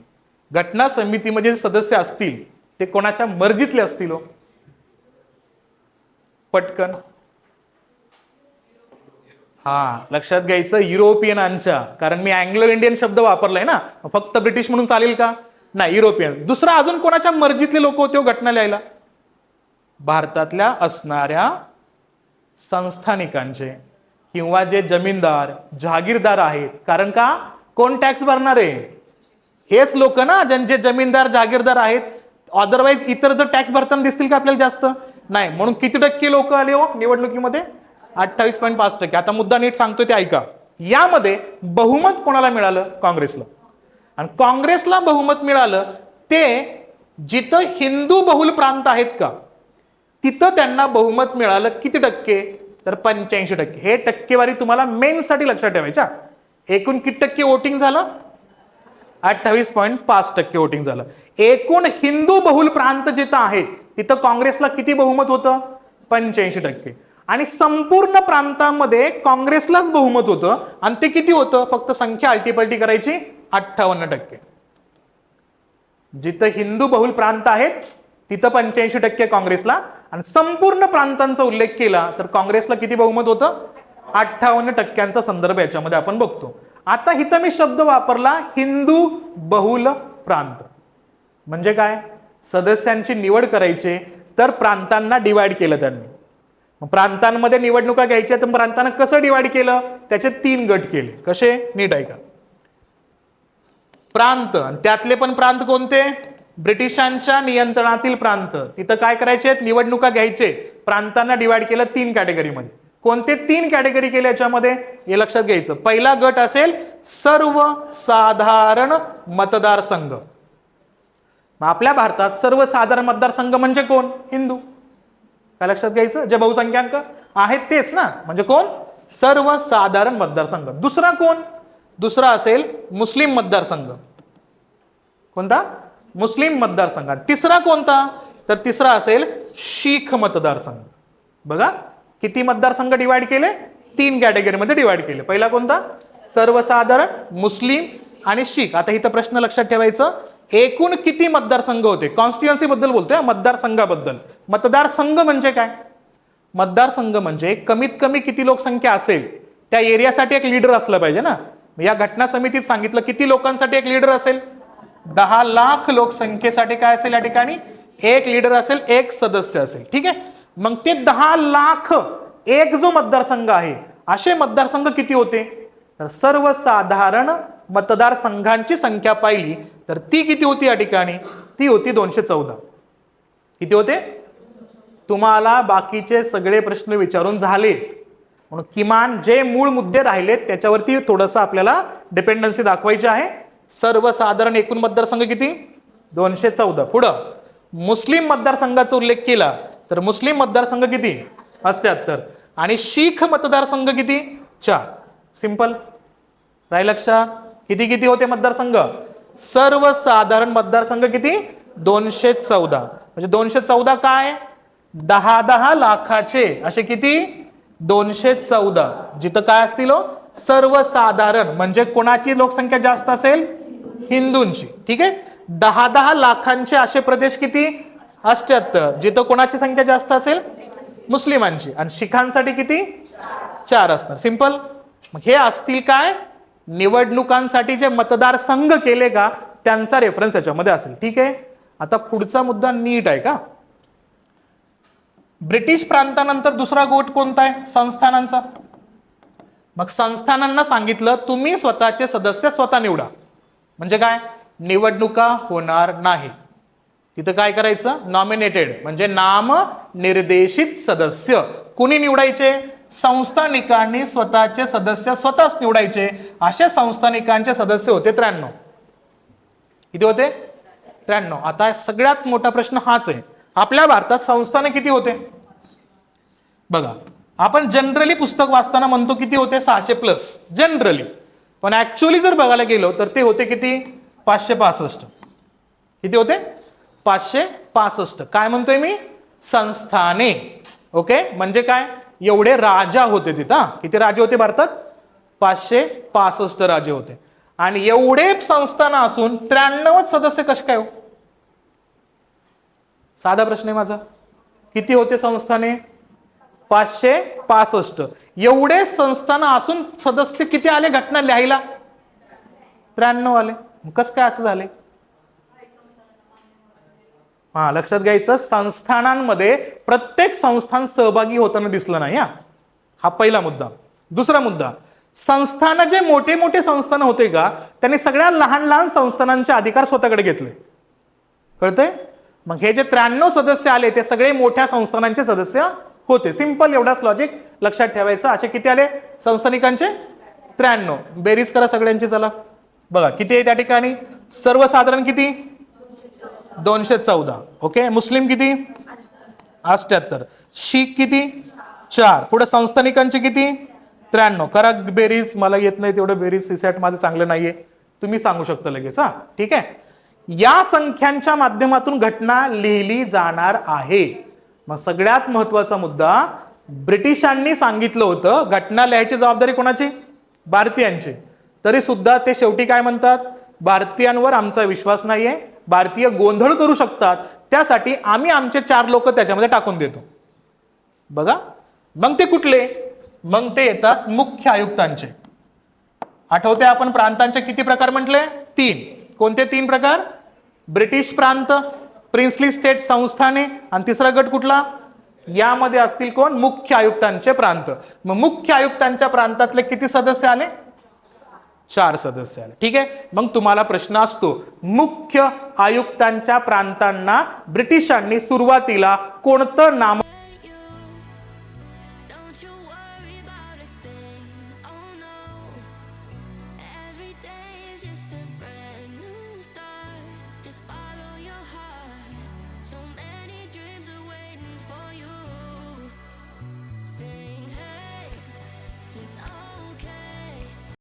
घटना समितीमध्ये सदस्य असतील ते कोणाच्या मर्जीतले असतील? पटकन. हा, लक्षात घ्यायचं, युरोपियनांच्या. कारण मी अँग्लो इंडियन शब्द वापरलाय ना, फक्त ब्रिटिश म्हणून चालेल का? नाही, युरोपियन. दुसरा अजून कोणाच्या मर्जीतले लोक होते घटना लिहायला? भारतातल्या असणाऱ्या संस्थानिकांचे किंवा जे जमीनदार जहागीरदार आहेत. कारण का? कोण टॅक्स भरणार आहे? हेच लोक ना, ज्यांचे जमीनदार जहागीरदार आहेत. अदरवाईज इतर जर टॅक्स भरताना दिसतील का आपल्याला? जास्त नाही. म्हणून किती टक्के लोक आले हो निवडणुकीमध्ये? 28.5%. आता मुद्दा नीट सांगतोय ते ऐका. यामध्ये बहुमत कोणाला मिळालं? काँग्रेसला. आणि काँग्रेसला बहुमत मिळालं ते जिथं हिंदू बहुल प्रांत आहेत का तिथं त्यांना बहुमत मिळालं. किती टक्के? तर 85%. हे टक्केवारी तुम्हाला मेन्स साठी लक्षात ठेवायच्या. एकूण किती टक्के वोटिंग झालं? 28.5% वोटिंग झालं. एकूण हिंदू बहुल प्रांत जिथं आहे तिथं काँग्रेसला किती बहुमत होतं? 85%. आणि संपूर्ण प्रांतामध्ये काँग्रेसलाच बहुमत होतं. आणि ते किती होतं? फक्त संख्या अल्टीपल्टी करायची, 58%. जिथं हिंदू बहुल प्रांत आहेत तिथं 85% काँग्रेसला. आणि संपूर्ण प्रांतांचा उल्लेख केला तर काँग्रेसला किती बहुमत होतं? 58% संदर्भ याच्यामध्ये आपण बघतो. आता इथं मी शब्द वापरला हिंदू बहुल प्रांत. म्हणजे काय? सदस्यांची निवड करायचे तर प्रांतांना डिवाइड केलं त्यांनी. मग प्रांतांमध्ये निवडणुका घ्यायच्या, तर प्रांतांना कसं डिवाइड केलं, त्याचे 3 गट केले. कसे, नीट ऐका. प्रांत, आणि त्यातले पण प्रांत कोणते, ब्रिटिशांच्या नियंत्रणातील प्रांत. तिथं काय करायचे, निवडणुका घ्यायचे. प्रांतांना डिवाइड केलं 3 कॅटेगरीमध्ये. कोणते 3 कॅटेगरी केले याच्यामध्ये, हे लक्षात घ्यायचं. पहिला गट असेल सर्वसाधारण मतदारसंघ. आपल्या भारतात सर्वसाधारण मतदारसंघ म्हणजे कोण, हिंदू. काय लक्षात घ्यायचं, जे बहुसंख्याक आहेत तेच ना, म्हणजे कोण, सर्वसाधारण मतदारसंघ. दुसरा कोण, दुसरा असेल मुस्लिम मतदारसंघ. कोणता, मुस्लिम मतदारसंघ. तिसरा कोणता, तर तिसरा असेल शीख मतदारसंघ. बघा किती मतदारसंघ डिवाइड केले, 3 कॅटेगरीमध्ये डिवाइड केले. पहिला कोणता, सर्वसाधारण, मुस्लिम आणि शीख. आता इथं प्रश्न लक्षात ठेवायचं, एकूण किती मतदारसंघ होते, कॉन्स्टिट्युएन्सी बद्दल बोलतोय, मतदारसंघाबद्दल. मतदारसंघ म्हणजे काय, मतदारसंघ म्हणजे कमीत कमी किती लोकसंख्या असेल त्या एरियासाठी एक लीडर असला पाहिजे ना. या घटना समितीत सांगितलं किती लोकांसाठी एक लीडर असेल, 10 लाख लोकसंख्येसाठी काय असेल या ठिकाणी, एक लीडर असेल, एक सदस्य असेल. ठीक आहे. मग ते 10 लाख एक जो मतदारसंघ आहे, असे मतदारसंघ किती होते, तर सर्वसाधारण मतदारसंघांची संख्या पाहिली तर ती किती होती या ठिकाणी, ती होती 214. किती होते, तुम्हाला बाकीचे सगळे प्रश्न विचारून झाले, म्हणून किमान जे मूळ मुद्दे राहिलेत त्याच्यावरती थोडंसं आपल्याला डिपेंडन्सी दाखवायची आहे. सर्वसाधारण एकूण मतदारसंघ किती, 214. पुढं मुस्लिम मतदारसंघाचा उल्लेख केला तर मुस्लिम मतदारसंघ किती, 78. आणि शीख मतदारसंघ किती, 4. सिंपल, राहील लक्षात. किती किती होते मतदारसंघ, सर्वसाधारण मतदारसंघ किती, 214. म्हणजे 214 काय, 10 लाखाचे असे किती, 214. जिथं काय असतील, सर्वसाधारण म्हणजे कोणाची लोकसंख्या जास्त असेल, हिंदूंची. ठीक आहे. 10 लाखांचे असे प्रदेश किती, 78. जिथं कोणाची संख्या जास्त असेल, मुस्लिमांची. आणि शिखांसाठी किती, 4 असणार. सिंपल. मग हे असतील काय, निवडणुकांसाठी जे मतदारसंघ केले का त्यांचा रेफरन्स याच्यामध्ये असेल. ठीक आहे. आता पुढचा मुद्दा नीट आहे का. ब्रिटिश प्रांतानंतर दुसरा गट कोणता आहे, संस्थानांचा. मग संस्थानांना सांगितलं तुम्ही स्वतःचे सदस्य स्वतः निवडा. म्हणजे काय, निवडणुका होणार नाही. तिथं काय करायचं, नॉमिनेटेड म्हणजे नाम निर्देशित सदस्य. कुणी निवडायचे, संस्थानिकांनी स्वतःचे सदस्य स्वतःच निवडायचे. असे संस्थानिकांचे सदस्य होते 93. किती होते, 93. आता सगळ्यात मोठा प्रश्न हाच आहे, आपल्या भारतात संस्थाने किती होते. बघा आपण जनरली पुस्तक वाचताना म्हणतो किती होते, 600+ जनरली. पण ऍक्च्युअली जर बघायला गेलो तर ते होते किती, 565. किती होते, 565. काय म्हणतोय मी, संस्थाने. ओके. म्हणजे काय, एवढे राजा होते तिथं. किती राजे होते भारतात, 565 राजे होते. आणि एवढे संस्थान असून 93 सदस्य कसे काय हो. साधा प्रश्न आहे माझा. किती होते संस्थाने, 565. एवढे संस्थान असून सदस्य किती आले घटना लिहायला, 93 आले. कसं काय असं झाले. हा लक्षात घ्यायचं, संस्थानांमध्ये प्रत्येक संस्थान सहभागी होताना दिसलं नाही. हा पहिला मुद्दा. दुसरा मुद्दा, संस्थान जे मोठे मोठे संस्थान होते का त्यांनी सगळ्या लहान लहान संस्थानांचे अधिकार स्वतःकडे घेतले. कळतंय. मग हे जे 93 सदस्य आले ते सगळे मोठ्या संस्थानांचे सदस्य होते. सिंपल एवढाच लॉजिक लक्षात ठेवायचं. असे किती आले संस्थानिकांचे, 93. बेरीज करा सगळ्यांची. चला बघा किती आहे त्या ठिकाणी, सर्वसाधारण किती, 214. ओके. मुस्लिम किती, 78. शीख किती, 4. पुढे संस्थानिकांचे किती, 93. करा बेरीज. मला येत नाही तेवढं बेरीज, सीसॅट माझं चांगलं नाहीये, तुम्ही सांगू शकता लगेच. हा ठीक आहे. या संख्यांच्या माध्यमातून घटना लिहिली जाणार आहे. मग सगळ्यात महत्वाचा मुद्दा, ब्रिटिशांनी सांगितलं होतं घटना लिहायची जबाबदारी कोणाची, भारतीयांची. तरी सुद्धा ते शेवटी काय म्हणतात, भारतीयांवर आमचा विश्वास नाहीये, भारतीय गोंधळ करू शकतात, त्यासाठी आम्ही आमचे 4 लोक त्याच्यामध्ये टाकून देतो. बघा मग ते कुठले, मग ते येतात मुख्य आयुक्तांचे. आठवते आपण प्रांतांचे किती प्रकार म्हटले, 3. कोणते 3 प्रकार, ब्रिटिश प्रांत, प्रिन्सली स्टेट संस्थाने, आणि तिसरा गट कुठला, यामध्ये असतील कोण, मुख्य आयुक्तांचे प्रांत. मग मुख्य आयुक्तांच्या प्रांतातले किती सदस्य आले, 4 सदस्य आले. ठीक आहे. मग तुम्हाला प्रश्न असतो, मुख्य आयुक्तांच्या प्रांतांना ब्रिटिशांनी सुरुवातीला कोणतं नाम